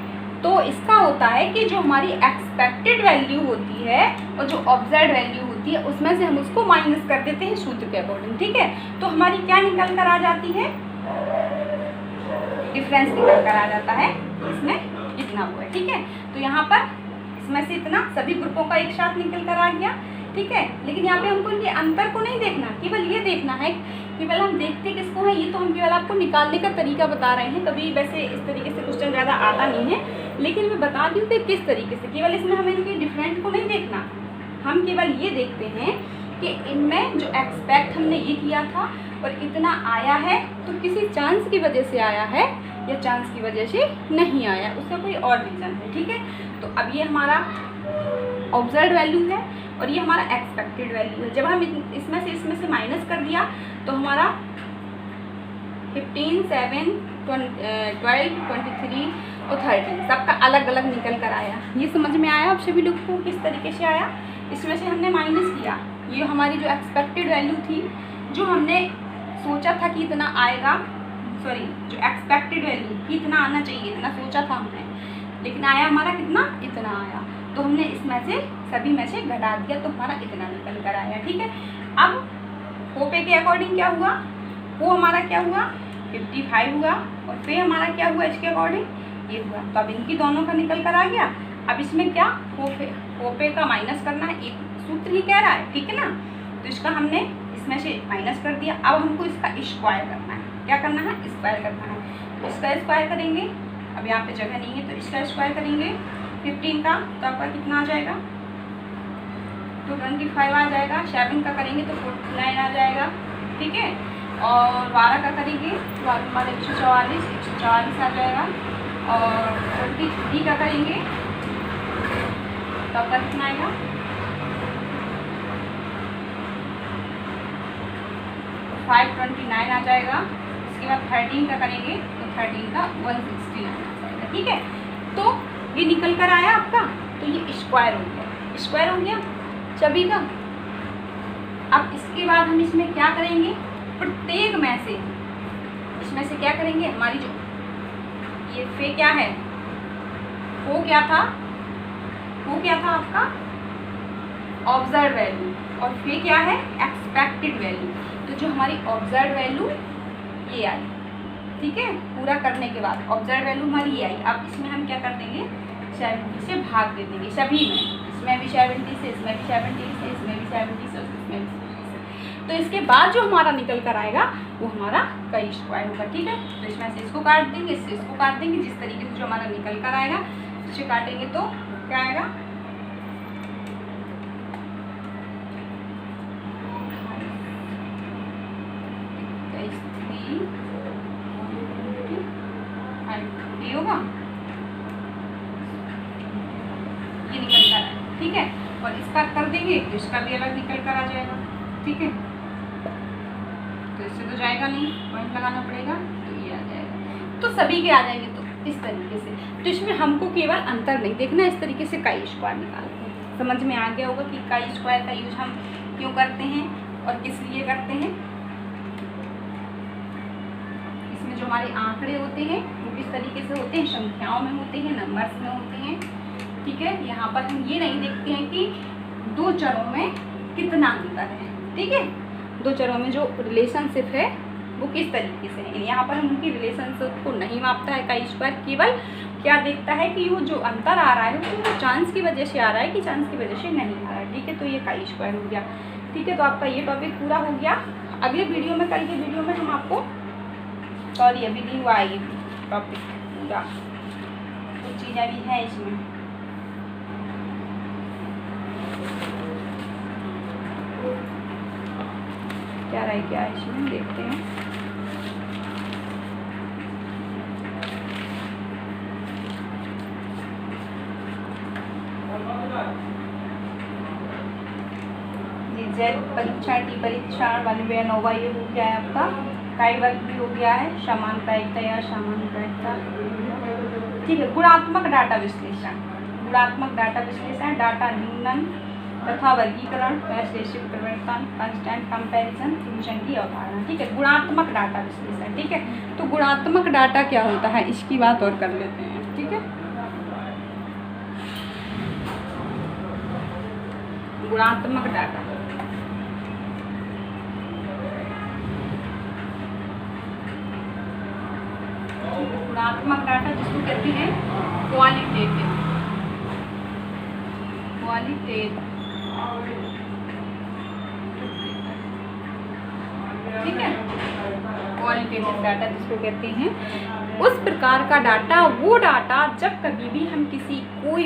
तो इसका होता है कि जो हमारी एक्सपेक्टेड वैल्यू होती है और जो ऑब्जर्व वैल्यू होती है उसमें से हम उसको माइनस कर देते हैं सूत्र के अकॉर्डिंग। ठीक है, तो हमारी क्या निकल कर आ जाती है, डिफरेंस निकल कर आ जाता है, इसमें इतना हुआ है। ठीक है, तो यहाँ पर इसमें से इतना सभी ग्रुपों का एक साथ निकल कर आ गया। ठीक है, लेकिन यहाँ पे हमको ये अंतर को नहीं देखना, केवल ये देखना है, केवल हम देखते किसको है, ये तो हम केवल आपको निकालने का तरीका बता रहे हैं। कभी वैसे इस तरीके से क्वेश्चन ज़्यादा आता नहीं है, लेकिन मैं बता दूँ कि किस तरीके से, केवल इसमें हमें इनके डिफरेंट को नहीं देखना, हम केवल ये देखते हैं कि इनमें जो एक्सपेक्ट हमने ये किया था और इतना आया है तो किसी चांस की वजह से आया है या चांस की वजह से नहीं आया, उसका कोई और रीज़न है। ठीक है, तो अब ये हमारा ऑब्जर्व वैल्यू है और ये हमारा एक्सपेक्टेड वैल्यू है। जब हम इसमें से माइनस कर दिया तो हमारा 15, 7, 12, 23 और 13 सबका अलग अलग निकल कर आया। ये समझ में आया आप सभी लोग को किस तरीके से आया, इसमें से हमने माइनस किया, ये हमारी जो एक्सपेक्टेड वैल्यू थी, जो हमने सोचा था कि इतना आएगा, सॉरी जो एक्सपेक्टेड वैल्यू कि इतना आना चाहिए, इतना सोचा था हमने, लेकिन आया हमारा कितना, इतना आया, तो हमने इसमें से सभी में से घटा दिया तो हमारा इतना निकल कर आया। ठीक है, अब ओपे के अकॉर्डिंग क्या हुआ, वो हमारा क्या हुआ 55 हुआ और फिर हमारा क्या हुआ इसके अकॉर्डिंग ये हुआ, तो अब इनकी दोनों का निकल कर आ गया। अब इसमें क्या ओपे का माइनस करना है, एक सूत्र ही कह रहा है, ठीक है ना, तो इसका हमने इसमें से माइनस कर दिया। अब हमको इसका स्क्वायर करना है, क्या करना है, स्क्वायर करना है, तो इसका स्क्वायर करेंगे, अब यहाँ पे जगह नहीं है तो इसका स्क्वायर करेंगे 15 का, तो आपका कितना आ जाएगा, तो 25 आ जाएगा, 7 का करेंगे तो 49 आ जाएगा। ठीक है, और 12 का करेंगे तो हमारे 144 आ जाएगा, और 23 का करेंगे तो आपका कितना आएगा, 529 आ जाएगा। इसके बाद 13 का करेंगे तो 13 का 169 आ जाएगा। ठीक है, तो ये निकल कर आया आपका, तो ये स्क्वायर हो गया, स्क्वायर हो गया सभी का। अब इसके बाद हम इसमें क्या करेंगे, प्रत्येक में से इसमें से क्या करेंगे, हमारी जो ये फे क्या है, वो क्या था आपका ऑब्जर्व वैल्यू, और फे क्या है, एक्सपेक्टेड वैल्यू। तो जो हमारी ऑब्जर्व वैल्यू ये आई, ठीक है, पूरा करने के बाद ऑब्जर्व वैल्यू हमारी ये आई। अब इसमें हम क्या कर देंगे, 70 से भाग दे देंगे सभी में, इसमें भी 70 से, इसमें भी 70 से, इसमें भी 70 से, इसमें भी 70 से। तो इसके बाद जो हमारा निकल कर आएगा वो हमारा कई स्क्वायर होगा, ठीक है। तो इसमें से इसको काट देंगे, इससे इसको काट देंगे, जिस तरीके से जो हमारा निकल कर आएगा इसे काटेंगे तो क्या आएगा, ये होगा, ये निकल कर आएगा, ठीक है। और इसका कर देंगे तो इसका भी अलग निकल कर आ जाएगा, ठीक है। तो इससे तो जाएगा नहीं, पॉइंट लगाना पड़ेगा, तो ये आ जाएगा। तो सभी के आ जाएंगे तो इस तरीके से। तो इसमें हमको केवल अंतर नहीं देखना, इस तरीके से काई स्क्वायर निकालते हैं। समझ में आ गया होगा कि काई स्क्वायर का यूज हम क्यों करते हैं और किस लिए करते हैं। इसमें जो हमारे आंकड़े होते हैं वो किस तरीके से होते हैं, संख्याओं में होते हैं, नंबर्स में होते हैं, ठीक है। यहाँ पर हम ये नहीं देखते हैं कि दो चरों में कितना अंतर है, ठीक है। दो चरों में जो रिलेशनशिप है वो किस तरीके से है, यहाँ पर हम उनकी रिलेशनशिप को नहीं मापता है काई स्क्वायर। केवल क्या देखता है कि वो जो अंतर आ रहा है वो चांस की वजह से आ रहा है कि चांस की वजह से नहीं आ रहा है, ठीक है। तो ये काई स्क्वायर हो गया, ठीक है। तो आपका ये टॉपिक पूरा हो गया। अगले वीडियो में, कल के वीडियो में हम आपको, सॉरी अभी नहीं हुआ ये टॉपिक पूरा, कुछ चीज़ें भी हैं इसमें। क्या रह गया इसमें देखते हैं। जेड परीक्षण, टी परीक्षण, वन वे नोवा, ये हो गया है आपका। काई वर्ग भी हो गया है, समानकायिकता या सामान्यकायिकता, ठीक है। गुणात्मक डाटा विश्लेषण, गुणात्मक डाटा विश्लेषण, डाटा न्यूनन तथा वर्गीकरण, वैश्लेषिक परिवर्तन, कांस्टेंट कंपैरिजन, फ्यूजन की अवधारणा, ठीक है। गुणात्मक डाटा विश्लेषण, ठीक है। तो गुणात्मक डाटा क्या होता है इसकी बात और कर लेते हैं, ठीक है। गुणात्मक डाटा, गुणात्मक डाटा जिसको कहते हैं क्वालिटेटिव, ठीक है। क्वालिटेटिव डाटा जिसको कहते हैं, उस प्रकार का डाटा, वो डाटा जब कभी भी हम किसी कोई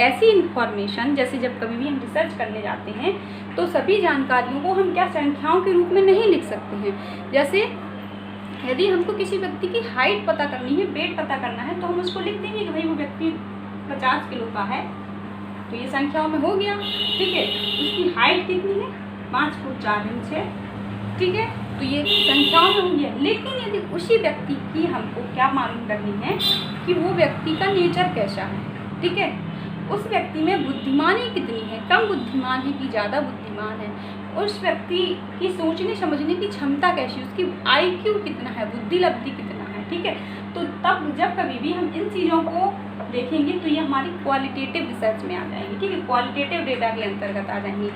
ऐसी इंफॉर्मेशन, जैसे जब कभी भी हम रिसर्च करने जाते हैं तो सभी जानकारियों को हम क्या संख्याओं के रूप में नहीं लिख सकते हैं। जैसे यदि हमको किसी व्यक्ति की हाइट पता करनी है, वेट पता करना है, तो हम उसको लिख देंगे कि भाई वो व्यक्ति 50 किलो का है, तो ये संख्याओं में हो गया, ठीक है। उसकी हाइट कितनी है, 5 फुट 4 इंच है, ठीक है। तो ये संख्याओं में हो गया। लेकिन यदि उसी व्यक्ति की हमको क्या मालूम करनी है कि वो व्यक्ति का नेचर कैसा है, ठीक है, उस व्यक्ति में बुद्धिमानी कितनी है, कम बुद्धिमान है कि ज़्यादा बुद्धिमान है, उस व्यक्ति की सोचने समझने की क्षमता कैसी है, उसकी IQ कितना है, बुद्धि लब्धि कितना है, ठीक है। तो तब जब कभी भी हम इन चीज़ों को देखेंगे तो ये हमारी क्वालिटेटिव रिसर्च में आ जाएंगी, ठीक है। क्वालिटेटिव डेटा के अंतर्गत आ जाएंगी।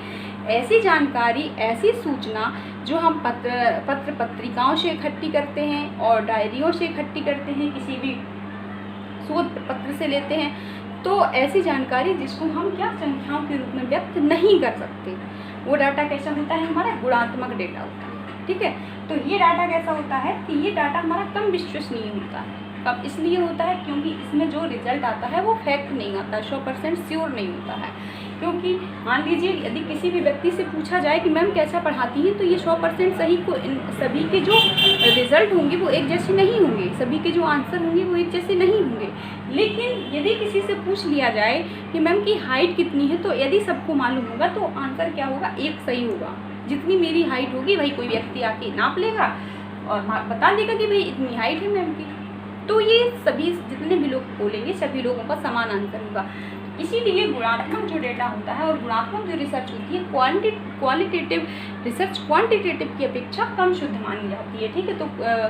ऐसी जानकारी, ऐसी सूचना जो हम पत्र पत्रिकाओं से इकट्ठी करते हैं और डायरियों से इकट्ठी करते हैं, किसी भी शोध पत्र से लेते हैं, तो ऐसी जानकारी जिसको हम क्या संख्याओं के रूप में व्यक्त नहीं कर सकते, वो डाटा कैसा होता है, हमारा गुणात्मक डेटा होता है, ठीक है। तो ये डाटा कैसा होता है कि ये डाटा हमारा कम विश्वसनीय होता है। कब इसलिए होता है, क्योंकि इसमें जो रिजल्ट आता है वो फैक्ट नहीं आता, 100% श्योर नहीं होता है। क्योंकि मान लीजिए यदि किसी भी व्यक्ति से पूछा जाए कि मैम कैसा पढ़ाती हैं, तो ये 100% सही को सभी के जो रिजल्ट होंगे वो एक जैसे नहीं होंगे, सभी के जो आंसर होंगे वो एक जैसे नहीं होंगे। लेकिन यदि किसी से पूछ लिया जाए कि मैम की हाइट कितनी है, तो यदि सबको मालूम होगा तो आंसर क्या होगा, एक सही होगा। जितनी मेरी हाइट होगी भाई कोई व्यक्ति आके नाप लेगा और बता देगा कि भाई इतनी हाइट है मैम की, तो ये सभी जितने भी लोग बोलेंगे सभी लोगों का समान आंसर होगा। इसीलिए गुणात्मक जो डेटा होता है और गुणात्मक जो रिसर्च होती है क्वालिटेटिव रिसर्च क्वांटिटेटिव की अपेक्षा कम शुद्ध मानी जाती है। ठीक है, तो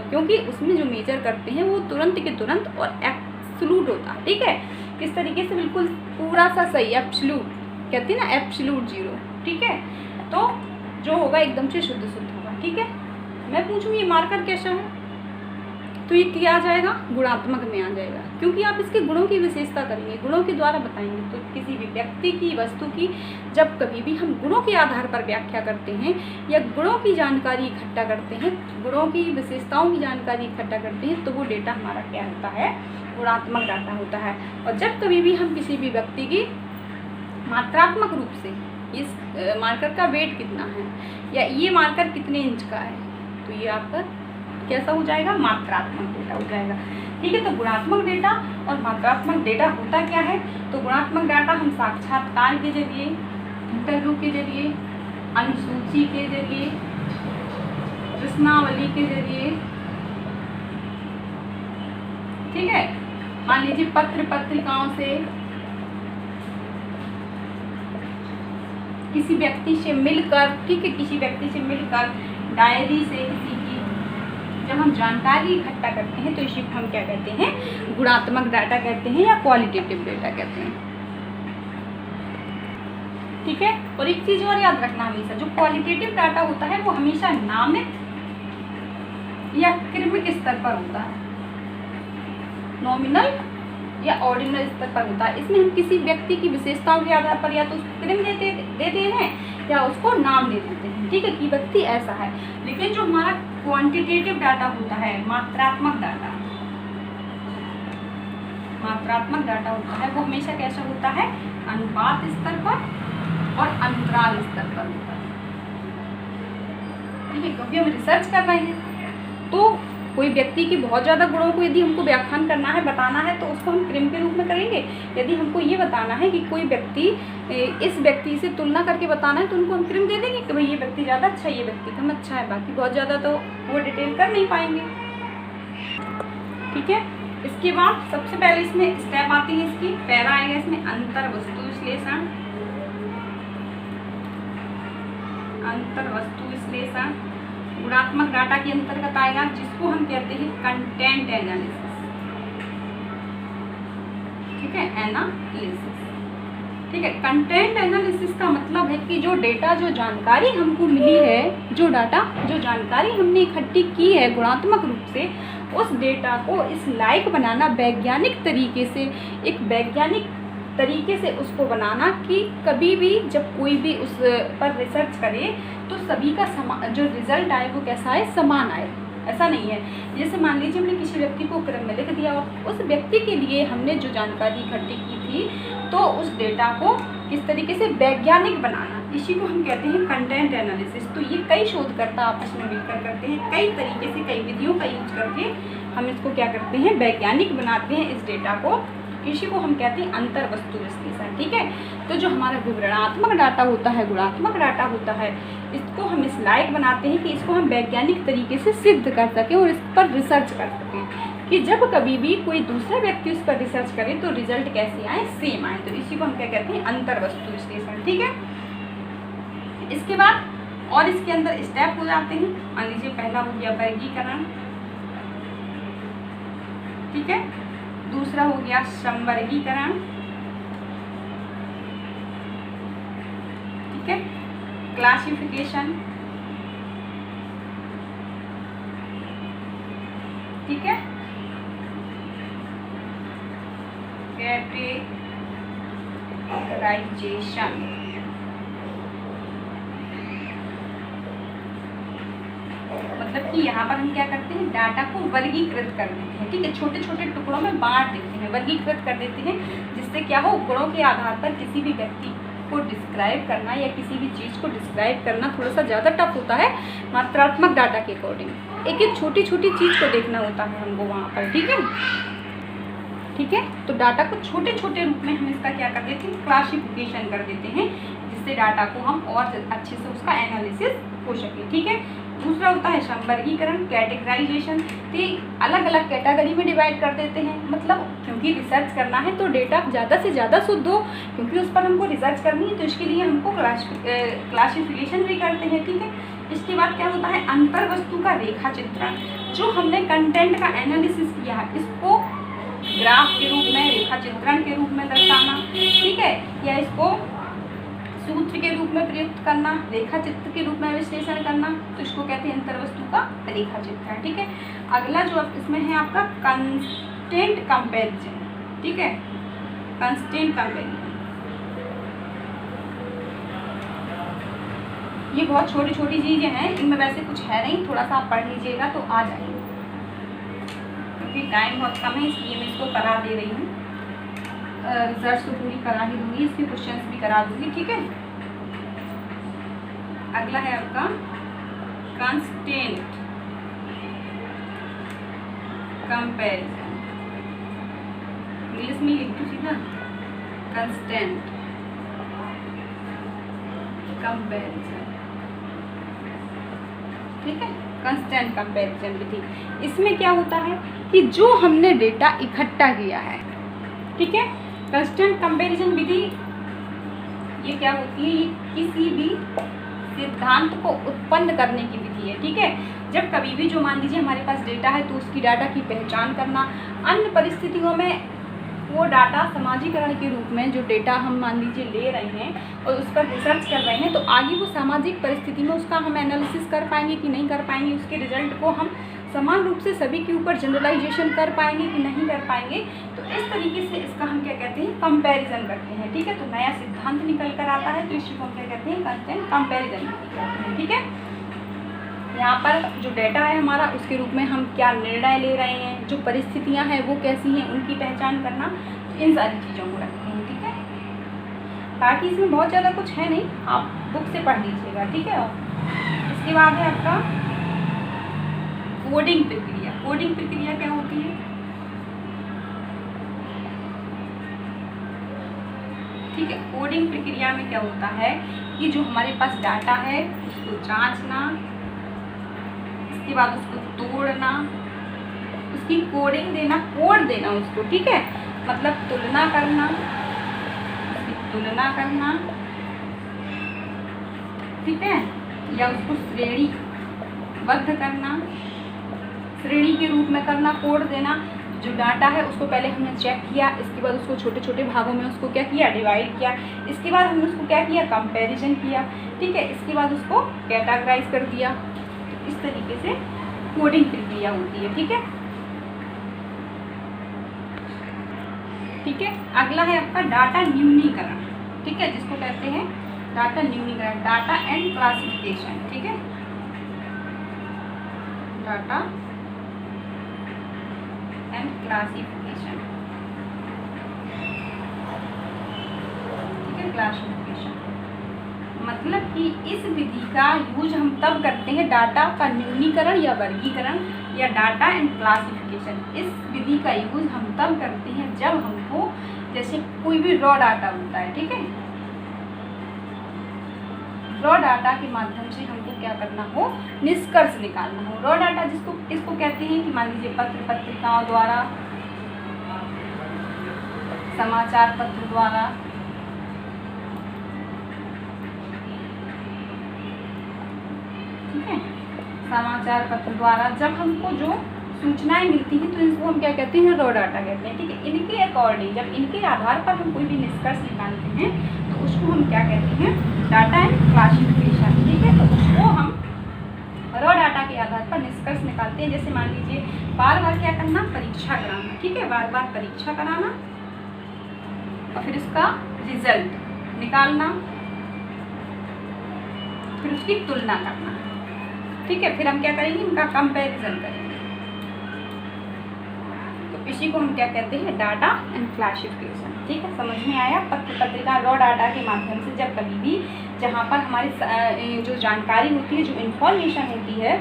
क्योंकि उसमें जो मेजर करते हैं वो तुरंत के तुरंत और एब्सोल्यूट होता है। ठीक है, किस तरीके से, बिल्कुल पूरा सा सही, एब्सोल्यूट कहते हैं ना, एब्सोल्यूट जीरो। ठीक है, तो जो होगा एकदम से शुद्ध होगा। ठीक है, मैं पूछूँ ये मार्कर कैसा है, तो ये क्या आ जाएगा, गुणात्मक में आ जाएगा, क्योंकि आप इसके गुणों की विशेषता करेंगे, गुणों के द्वारा बताएंगे। तो किसी भी व्यक्ति की, वस्तु की जब कभी भी हम गुणों के आधार पर व्याख्या करते हैं या गुणों की जानकारी इकट्ठा करते हैं, गुणों की विशेषताओं की जानकारी इकट्ठा करते हैं, तो वो डेटा हमारा क्या होता है, गुणात्मक डाटा होता है। और जब कभी भी हम किसी भी व्यक्ति की मात्रात्मक रूप से इस मार्कर का वेट कितना है या ये मार्कर कितने इंच का है, तो ये आपका कैसा हो जाएगा, मात्रात्मक डेटा हो जाएगा। ठीक है, तो गुणात्मक डेटा और मात्रात्मक डेटा होता क्या है, तो गुणात्मक डाटा हम साक्षात्कार के जरिए, इंटरव्यू के जरिए, अनुसूची के जरिए, प्रश्नावली के जरिए, ठीक है, मान लीजिए पत्र पत्रिकाओं से, किसी व्यक्ति से मिलकर, ठीक है, किसी व्यक्ति से मिलकर, डायरी से किसी की, जब हम जानकारी इकट्ठा करते हैं तो इसी को हम क्या कहते हैं, गुणात्मक डाटा कहते हैं या क्वालिटेटिव डेटा कहते हैं। ठीक है, और एक चीज और याद रखना, हमेशा जो क्वालिटेटिव डाटा होता है वो हमेशा नामित या क्रमिक स्तर पर होता है, नॉमिनल या ऑर्डिनल स्तर पर होता है। इसमें हम किसी व्यक्ति की विशेषताओं के आधार पर या तो उसको क्रम देते हैं या उसको नाम दे देते हैं। ठीक है, कि व्यक्ति ऐसा है। लेकिन जो हमारा क्वांटिटेटिव डाटा होता है, मात्रात्मक डाटा होता है, वो हमेशा कैसा होता है, अनुपात स्तर पर और अंतराल स्तर पर होता है। ठीक है, क्योंकि हम रिसर्च कर रहे हैं, तो कोई व्यक्ति की बहुत ज़्यादा गुणों को यदि हमको व्याख्यान करना है, बताना है, तो उसको हम क्रम के रूप में करेंगे। यदि हमको ये बताना है कि कोई व्यक्ति इस व्यक्ति से तुलना करके बताना है, तो उनको हम क्रम दे देंगे कि भाई ये व्यक्ति ज़्यादा अच्छा है, ये व्यक्ति कम अच्छा है, बाकी बहुत ज़्यादा तो वो डिटेल कर नहीं पाएंगे। ठीक है, इसके बाद सबसे पहले इसमें स्टेप आती है, इसकी पैरा आएगा इसमें अंतर वस्तु विश्लेषण, गुणात्मक डाटा के अंतर्गत आएगा, जिसको हम कहते हैं कंटेंट एनालिसिस। ठीक है, एनालिसिस। ठीक है, कंटेंट एनालिसिस का मतलब है कि जो डेटा, जो जानकारी हमको मिली है, जो जानकारी हमने इकट्ठी की है गुणात्मक रूप से, उस डेटा को इस लायक बनाना, वैज्ञानिक तरीके से, एक वैज्ञानिक तरीके से उसको बनाना कि कभी भी जब कोई भी उस पर रिसर्च करे तो सभी का जो रिजल्ट आए वो कैसा आए, समान आए। ऐसा नहीं है, जैसे मान लीजिए हमने किसी व्यक्ति को क्रम में लिख दिया और उस व्यक्ति के लिए हमने जो जानकारी इकट्ठी की थी, तो उस डेटा को किस तरीके से वैज्ञानिक बनाना, इसी को हम कहते हैं कंटेंट एनालिसिस। तो ये कई शोधकर्ता आपस में मिलकर करते हैं, कई तरीके से, कई विधियों का यूज करके हम इसको क्या करते हैं, वैज्ञानिक बनाते हैं इस डेटा को। इसी को हम कहते हैं अंतर वस्तु विश्लेषण। ठीक है, तो जो हमारा विवरणात्मक डाटा होता है, गुणात्मक डाटा होता है, इसको हम इस लायक बनाते हैं कि इसको हम वैज्ञानिक तरीके से सिद्ध कर सकें और इस पर रिसर्च कर सकें कि जब कभी भी कोई दूसरा व्यक्ति उस पर रिसर्च करे तो रिजल्ट कैसे आए, सेम आए। तो इसी को हम क्या कहते हैं, अंतर वस्तु विश्लेषण। ठीक है, इसके बाद और इसके अंदर स्टेप हो जाते हैं। मान लीजिए पहला हो गया वर्गीकरण, ठीक है, दूसरा हो गया संवर्गीकरण, ठीक है, क्लासिफिकेशन, ठीक है, कैटेगराइजेशन। मतलब कि यहाँ पर हम क्या करते हैं, डाटा को वर्गीकृत कर देते हैं। ठीक है, छोटे छोटे टुकड़ों में बांट देते हैं, वर्गीकृत कर देते हैं, जिससे क्या हो, गुणों के आधार पर किसी भी व्यक्ति को डिस्क्राइब करना या किसी भी चीज़ को डिस्क्राइब करना थोड़ा सा ज़्यादा टफ होता है मात्रात्मक डाटा के अकॉर्डिंग। एक एक छोटी छोटी चीज़ को देखना होता है हमको वहाँ पर। ठीक है, ठीक है, तो डाटा को छोटे छोटे रूप में हम इसका क्या कर देते हैं, क्लासिफिकेशन कर देते हैं, जिससे डाटा को हम और अच्छे से उसका एनालिसिस हो सके। ठीक है, दूसरा होता है वर्गीकरण, कैटेगराइजेशन। तो अलग अलग कैटेगरी में डिवाइड कर देते हैं, मतलब क्योंकि रिसर्च करना है तो डेटा ज़्यादा से ज़्यादा शुद्ध हो, क्योंकि उस पर हमको रिसर्च करनी है, तो इसके लिए हमको क्लासिफिकेशन भी करते हैं, ठीक है। इसके बाद क्या होता है, अंतर वस्तु का रेखा चित्रण। जो हमने कंटेंट का एनालिसिस किया है इसको ग्राफ के रूप में, रेखा चित्रण के रूप में दर्शाना, ठीक है, या इसको सूत्र के रूप में प्रयुक्त करना, रेखा चित्र के रूप में विश्लेषण करना, तो इसको कहते हैं अंतर वस्तु का रेखा चित्रण, ठीक है। अगला जो इसमें है आपका कंस्टेंट कंपैरिजन, ठीक है, कंस्टेंट कंपैरिजन। ये बहुत छोटी छोटी चीज़ें हैं, इनमें वैसे कुछ है नहीं, थोड़ा सा आप पढ़ लीजिएगा तो आ जाएंगे, क्योंकि टाइम बहुत कम है इसलिए मैं इसको करा दे रही हूँ। रिसर्च तो पूरी करा ही दूंगी, इसके क्वेश्चंस भी करा दूंगी, ठीक है। अगला है आपका कंस्टेंट कंपैरिजन, इंग्लिश में लिख दो सीधा, कंस्टेंट कंपैरिजन, ठीक है, कंस्टेंट कंपैरिजन विधि। इसमें क्या होता है कि जो हमने डेटा इकट्ठा किया है, ठीक है, कंस्टेंट कंपैरिजन विधि ये क्या होती है, ये किसी भी सिद्धांत को उत्पन्न करने की विधि है, ठीक है। जब कभी भी जो मान लीजिए हमारे पास डेटा है तो उसकी डाटा की पहचान करना, अन्य परिस्थितियों में वो डाटा सामाजिकरण के रूप में जो डेटा हम मान लीजिए ले रहे हैं और उस पर रिसर्च कर रहे हैं, तो आगे वो सामाजिक परिस्थिति में उसका हम एनालिसिस कर पाएंगे कि नहीं कर पाएंगे, उसके रिजल्ट को हम समान रूप से सभी के ऊपर जनरलाइजेशन कर पाएंगे कि नहीं कर पाएंगे। तो इस तरीके से इसका हम क्या कहते हैं, कंपैरिजन करते हैं, ठीक है। तो नया सिद्धांत निकल कर आता है तो इसी को हम क्या कहते हैं, कंस्टेंट कंपैरिजन कहते हैं, ठीक है। यहाँ पर जो डेटा है हमारा उसके रूप में हम क्या निर्णय ले रहे हैं, जो परिस्थितियाँ हैं वो कैसी हैं, उनकी पहचान करना, तो इन सारी चीज़ों को रखते हैं, ठीक है। बाकी इसमें बहुत ज़्यादा कुछ है नहीं, आप बुक से पढ़ लीजिएगा, ठीक है। इसके बाद है आपका कोडिंग प्रक्रिया। कोडिंग प्रक्रिया क्या होती है, ठीक है। कोडिंग प्रक्रिया में क्या होता है कि जो हमारे पास डाटा है उसको जांचना, इसके बाद उसको तोड़ना, उसकी कोडिंग देना, कोड देना उसको, ठीक है, मतलब तुलना करना, ठीक है, या उसको श्रेणीबद्ध करना, श्रेणी के रूप में करना, कोड देना। जो डाटा है उसको पहले हमने चेक किया, इसके बाद उसको छोटे छोटे भागों में उसको क्या किया, डिवाइड किया, इसके बाद हमने उसको क्या किया, कंपैरिजन किया, ठीक है, इसके बाद उसको कैटेगराइज कर दिया। तो इस तरीके से कोडिंग प्रक्रिया होती है, ठीक है, ठीक है। अगला है आपका डाटा न्यूनीकरण, ठीक है, जिसको कहते हैं डाटा न्यूनीकरण, डाटा एंड क्लासिफिकेशन, ठीक है, डाटा एंड क्लासिफिकेशन, ठीक है, क्लासिफिकेशन मतलब कि इस विधि का यूज हम तब करते हैं, डाटा का न्यूनीकरण या वर्गीकरण या डाटा एंड क्लासिफिकेशन, इस विधि का यूज हम तब करते हैं जब हमको जैसे कोई भी रॉ डाटा होता है, ठीक है, रॉ डाटा के माध्यम से हमको क्या करना हो, निष्कर्ष निकालना हो। रॉ डाटा जिसको किसको कहते हैं कि मान लीजिए पत्र पत्रिकाओं द्वारा, समाचार पत्र द्वारा, ठीक है, समाचार पत्र द्वारा जब हमको जो सूचनाएं मिलती हैं तो इसको हम क्या कहते हैं, रॉ डाटा कहते हैं, ठीक है। इनके अकॉर्डिंग जब इनके आधार पर हम कोई भी निष्कर्ष निकालते हैं तो उसको हम क्या कहते हैं, डाटा एंड क्लासिफिकेशन, ठीक है। तो उसको हम रॉ डाटा के आधार पर निष्कर्ष निकालते हैं। जैसे मान लीजिए बार बार क्या करना, परीक्षा कराना, ठीक है, बार बार परीक्षा कराना और फिर उसका रिजल्ट निकालना, फिर उसकी तुलना करना, ठीक है, फिर हम क्या करेंगे, इनका कंपैरिजन करेंगे। तो इसी को हम क्या कहते हैं, डाटा एंड क्लासिफिकेशन, ठीक है। समझ में आया। पत्र पत्रिका रॉ डाटा के माध्यम से जब कभी भी जहाँ पर हमारी जो जानकारी होती है, जो इन्फॉर्मेशन होती है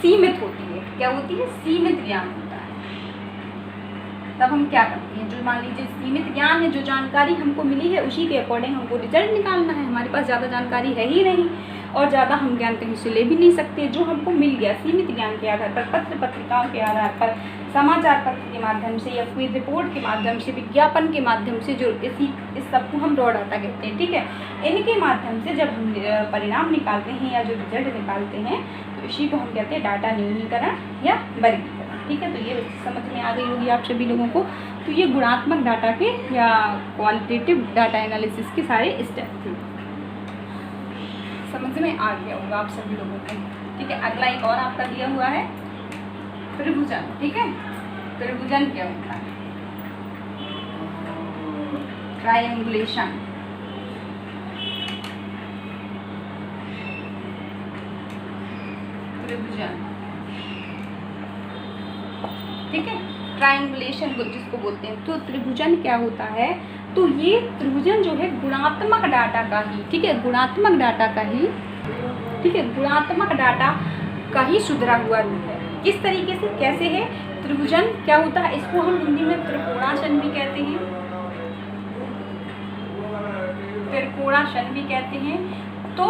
सीमित होती है, क्या होती है, सीमित ज्ञान होता है, तब हम क्या करते हैं, जो मान लीजिए सीमित ज्ञान है, जो जानकारी हमको मिली है उसी के अकॉर्डिंग हमको रिजल्ट निकालना है, हमारे पास ज़्यादा जानकारी है ही नहीं और ज़्यादा हम ज्ञान कहीं से ले भी नहीं सकते। जो हमको मिल गया सीमित ज्ञान के आधार पर, पत्र पत्रिकाओं के आधार पर, समाचार पत्र के माध्यम से या कोई रिपोर्ट के माध्यम से, विज्ञापन के माध्यम से, जो इस सबको हम रॉ डाटा कहते हैं, ठीक है। इनके माध्यम से जब हम परिणाम निकालते हैं या जो रिजल्ट निकालते हैं तो इसी को हम कहते हैं डाटा न्यूनीकरण या वर्गीकरण, ठीक है। तो ये समझ में आ गई होगी आप सभी लोगों को। तो ये गुणात्मक डाटा के या क्वालिटेटिव डाटा एनालिसिस के सारे स्टेप थे, समझ में आ गया होगा आप सभी लोगों को, ठीक है। अगला एक और आपका दिया हुआ है त्रिभुजन, ठीक है। त्रिभुजन क्या होता है? ट्रायंगुलेशन, त्रिभुजन, ठीक है। ट्रायंगुलेशन को जिसको बोलते हैं, तो त्रिभुजन क्या होता है? तो ये त्रिभुजन जो है गुणात्मक डाटा का ही, ठीक है, गुणात्मक डाटा का ही, ठीक है, गुणात्मक डाटा का ही सुधरा हुआ रूप है। किस तरीके से, कैसे है? त्रिभुजन क्या होता है? इसको हम हिंदी में त्रिकोणासन भी कहते हैं, त्रिकोणासन भी कहते हैं। तो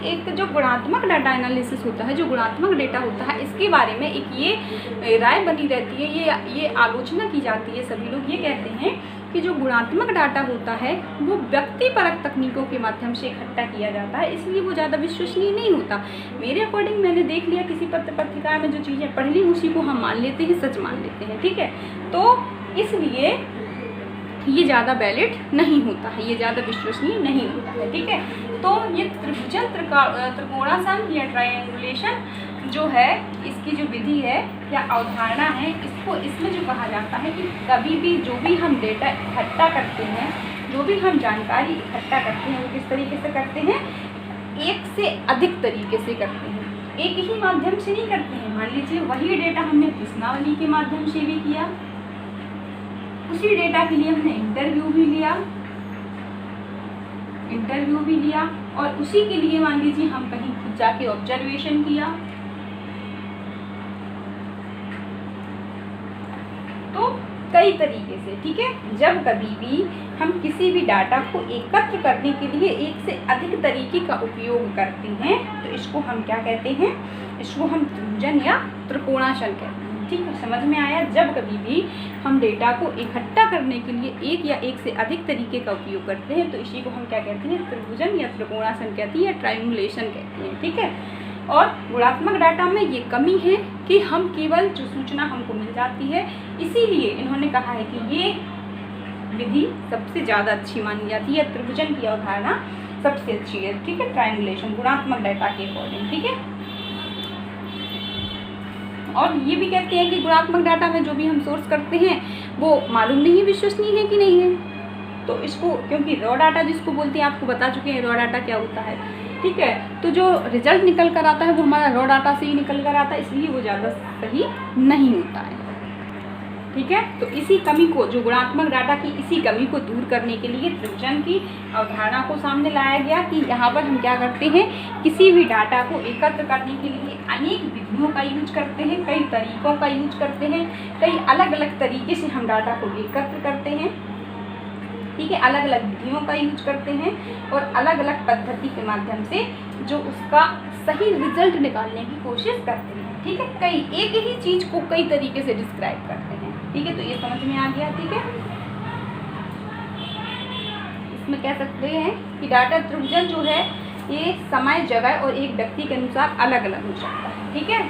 एक जो गुणात्मक डाटा एनालिसिस होता है, जो गुणात्मक डेटा होता है, इसके बारे में एक ये राय बनी रहती है, ये आलोचना की जाती है। सभी लोग ये कहते हैं कि जो गुणात्मक डाटा होता है वो व्यक्तिपरक तकनीकों के माध्यम से इकट्ठा किया जाता है, इसलिए वो ज़्यादा विश्वसनीय नहीं होता। मेरे अकॉर्डिंग मैंने देख लिया किसी पत्र पत्रिका में जो चीज़ें पढ़ ली उसी को हम मान लेते हैं, सच मान लेते हैं, ठीक है। तो इसलिए ये ज़्यादा वैलिड नहीं होता है, ये ज़्यादा विश्वसनीय नहीं होता है, ठीक है। तो ये त्रिभुजन, त्रिकोणासन या ट्रायंगुलेशन जो है, इसकी जो विधि है या अवधारणा है, इसमें जो कहा जाता है कि कभी भी जो भी हम डेटा इकट्ठा करते हैं, जो भी हम जानकारी इकट्ठा करते हैं, वो किस तरीके से करते हैं? एक से अधिक तरीके से करते हैं, एक ही माध्यम से नहीं करते हैं। मान लीजिए वही डेटा हमने प्रश्नावली के माध्यम से भी किया, उसी डेटा के लिए हमने इंटरव्यू भी लिया और उसी के लिए मान लीजिए हम कहीं खुद जाके ऑब्जर्वेशन किया, तो कई तरीके से, ठीक है। जब कभी भी हम किसी भी डाटा को एकत्र करने के लिए एक से अधिक तरीके का उपयोग करते हैं तो इसको हम क्या कहते हैं? इसको हम त्रिभुजन या त्रिकोणासन कहते हैं, ठीक है। समझ में आया? जब कभी भी हम डेटा को इकट्ठा करने के लिए एक या एक से अधिक तरीके का उपयोग करते हैं तो इसी को हम क्या कहते हैं? त्रिभुजन या त्रिकोणासन कहते हैं या ट्रायंगुलेशन कहते हैं, ठीक है। और गुणात्मक डाटा में ये कमी है कि हम केवल जो सूचना हमको मिल जाती है, इसीलिए इन्होंने कहा है कि ये विधि सबसे ज़्यादा अच्छी मानी जाती है, त्रिभुजन की अवधारणा सबसे अच्छी है, ठीक है, ट्रायंगुलेशन गुणात्मक डाटा के अकॉर्डिंग, ठीक है। और ये भी कहते हैं कि गुणात्मक डाटा में जो भी हम सोर्स करते हैं वो मालूम नहीं है विश्वसनीय है कि नहीं है। तो इसको, क्योंकि रॉ डाटा जिसको बोलते हैं, आपको बता चुके हैं रॉ डाटा क्या होता है, ठीक है। तो जो रिजल्ट निकल कर आता है वो हमारा रॉ डाटा से ही निकल कर आता है, इसलिए वो ज़्यादा सही नहीं होता है, ठीक है। तो इसी कमी को, जो गुणात्मक डाटा की इसी कमी को दूर करने के लिए त्रिभुजन की अवधारणा को सामने लाया गया कि यहाँ पर हम क्या करते हैं? किसी भी डाटा को एकत्र करने के लिए अनेक विधियों का यूज करते हैं, कई तरीकों का यूज करते हैं, कई अलग अलग तरीके से हम डाटा को एकत्र करते हैं, ठीक है। अलग अलग विधियों का यूज करते हैं और अलग अलग पद्धति के माध्यम से जो उसका सही रिजल्ट निकालने की कोशिश करते हैं, ठीक है। कई एक ही चीज़ को कई तरीके से डिस्क्राइब करते हैं, ठीक है। तो ये समझ में आ गया, ठीक है। इसमें कह सकते हैं कि डाटा त्रिभुजन जो है ये समय, जगह और एक व्यक्ति के अनुसार अलग अलग हो सकता है, ठीक है।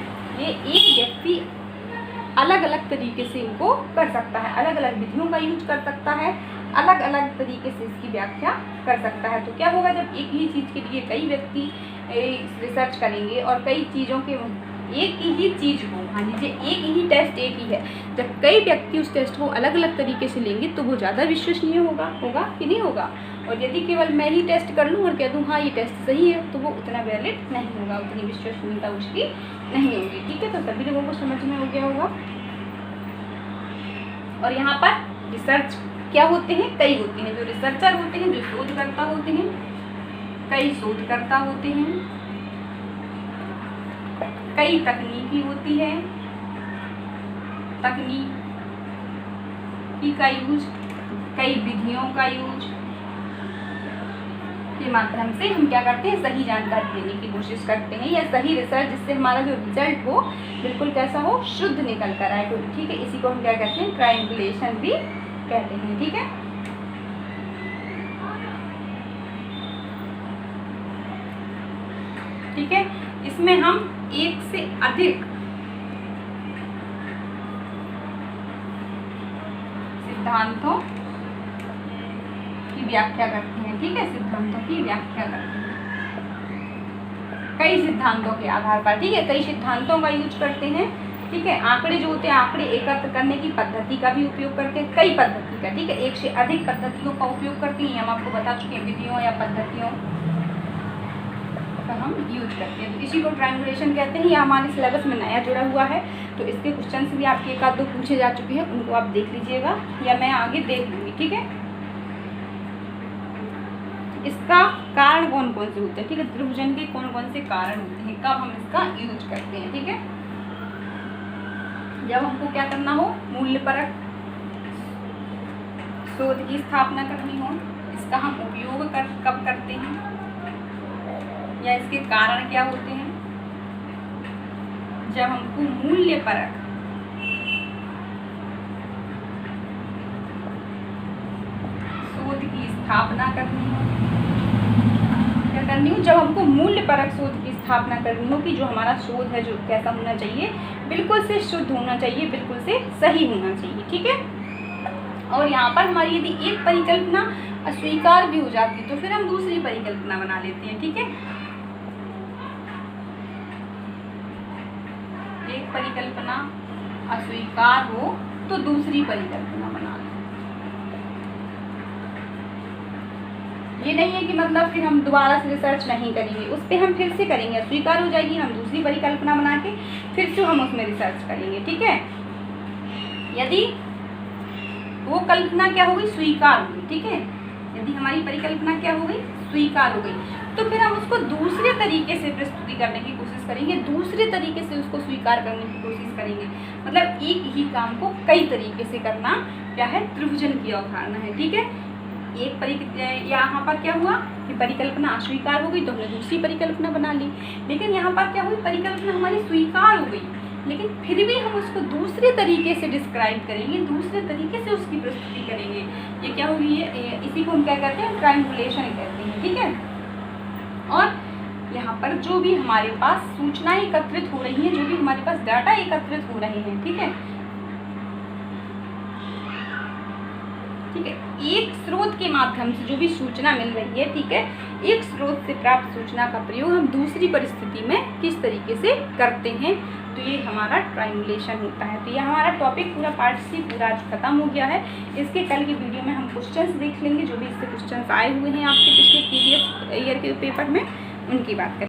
ये एक व्यक्ति अलग अलग तरीके से इनको कर सकता है, अलग अलग विधियों का यूज कर सकता है, अलग अलग तरीके से इसकी व्याख्या कर सकता है। तो क्या होगा, जब एक ही चीज़ के लिए कई व्यक्ति रिसर्च करेंगे और कई चीज़ों के एक ही चीज़ को, मान लीजिए एक ही टेस्ट एक ही है, जब कई व्यक्ति उस टेस्ट को अलग अलग तरीके से लेंगे तो वो ज़्यादा विश्वसनीय होगा कि नहीं होगा। और यदि केवल मैं ही टेस्ट कर लूँ और कह दूँ हाँ ये टेस्ट सही है, तो वो उतना वैलिड नहीं होगा, उतनी विश्वसनीयता उसकी नहीं होगी, ठीक है। तो सभी लोगों को समझ में हो गया होगा। और यहाँ पर रिसर्च क्या होते हैं? कई होते हैं, जो रिसर्चर होते हैं, जो शोधकर्ता होते हैं, कई शोधकर्ता होते हैं, कई तकनीकी होती है, तकनीकी का यूज, कई विधियों का यूज, के माध्यम से हम क्या करते हैं, सही जानकारी देने की कोशिश करते हैं, या सही रिसर्च, जिससे हमारा जो रिजल्ट हो बिल्कुल कैसा हो, शुद्ध निकल कर आए। तो ठीक है, इसी को हम क्या कहते हैं, ट्रायंगुलेशन भी कहते हैं। ठीक है, ठीक है, इसमें हम एक से अधिक सिद्धांतों की व्याख्या करते हैं। ठीक है, सिद्धांतों की व्याख्या करते हैं कई सिद्धांतों के आधार पर। ठीक है, कई सिद्धांतों का यूज करते हैं। ठीक है, आंकड़े जो होते हैं, आंकड़े एकत्र करने की पद्धति का भी उपयोग करते हैं, कई पद्धति का। ठीक है, एक से अधिक पद्धतियों का उपयोग करते हैं, हम आपको बता चुके हैं, विधियों या पद्धतियों का हम यूज करते हैं। तो इसी को ट्रायंगुलेशन कहते हैं। यह हमारे सिलेबस में नया जुड़ा हुआ है, तो इसके क्वेश्चन भी आपके एक आध दो पूछे जा चुके हैं, उनको आप देख लीजिएगा या मैं आगे देख लूँगी। ठीक है, इसका कारण कौन कौन से होते हैं। ठीक है, त्रिभुजन के कौन कौन से कारण होते हैं, कब हम इसका यूज करते हैं। ठीक है, जब हमको क्या करना हो, मूल्यपरक शोध की स्थापना करनी हो, इसका हम उपयोग कब करते हैं, या इसके कारण क्या होते हैं। जब हमको मूल्यपरक शोध की स्थापना करनी हो, क्या करनी हो, जब हमको मूल्यपरक शोध की स्थापना करनी हो कि जो हमारा शोध है जो कैसा होना चाहिए, बिल्कुल से शुद्ध होना चाहिए, बिल्कुल से सही होना चाहिए। ठीक है, और यहाँ पर हमारी यदि एक परिकल्पना अस्वीकार भी हो जाती है तो फिर हम दूसरी परिकल्पना बना लेते हैं। ठीक है, एक परिकल्पना अस्वीकार हो तो दूसरी परिकल्पना बना लें। ये नहीं है कि मतलब फिर हम दोबारा से रिसर्च नहीं करेंगे, उस पर हम फिर से करेंगे, अस्वीकार हो जाएगी, हम दूसरी परिकल्पना बना के फिर से हम उसमें रिसर्च करेंगे। ठीक है, यदि वो कल्पना क्या हो गई, स्वीकार हो गई। ठीक है, यदि हमारी परिकल्पना क्या हो गई, स्वीकार हो गई, तो फिर हम उसको दूसरे तरीके से प्रस्तुति करने की कोशिश करेंगे, दूसरे तरीके से उसको स्वीकार करने की कोशिश करेंगे। मतलब एक ही काम को कई तरीके से करना क्या है, त्रिभुजन की अवधारणा है। ठीक है, यहाँ पर क्या हुआ कि परिकल्पना अस्वीकार हो गई तो हमने दूसरी परिकल्पना बना ली, लेकिन यहाँ पर क्या हुई, परिकल्पना हमारी स्वीकार हो गई, लेकिन फिर भी हम उसको दूसरे तरीके से डिस्क्राइब करेंगे, दूसरे तरीके से उसकी प्रस्तुति करेंगे। ये क्या होगी, ये इसी को हम क्या कहते हैं, ट्रायंगुलेशन कहते हैं। ठीक है, और यहाँ पर जो भी हमारे पास सूचनाएं एकत्रित हो रही हैं, जो भी हमारे पास डाटा एकत्रित हो रहे हैं, ठीक है, ठीक है, एक स्रोत के माध्यम से जो भी सूचना मिल रही है, ठीक है, एक स्रोत से प्राप्त सूचना का प्रयोग हम दूसरी परिस्थिति में किस तरीके से करते हैं, तो ये हमारा ट्रायंगुलेशन होता है। तो ये हमारा टॉपिक पूरा पार्ट सी पूरा खत्म हो गया है। इसके कल की वीडियो में हम क्वेश्चंस देख लेंगे, जो भी इससे क्वेश्चंस आए हुए हैं आपके पिछले प्रीवियस ईयर के पेपर में, उनकी बात करें।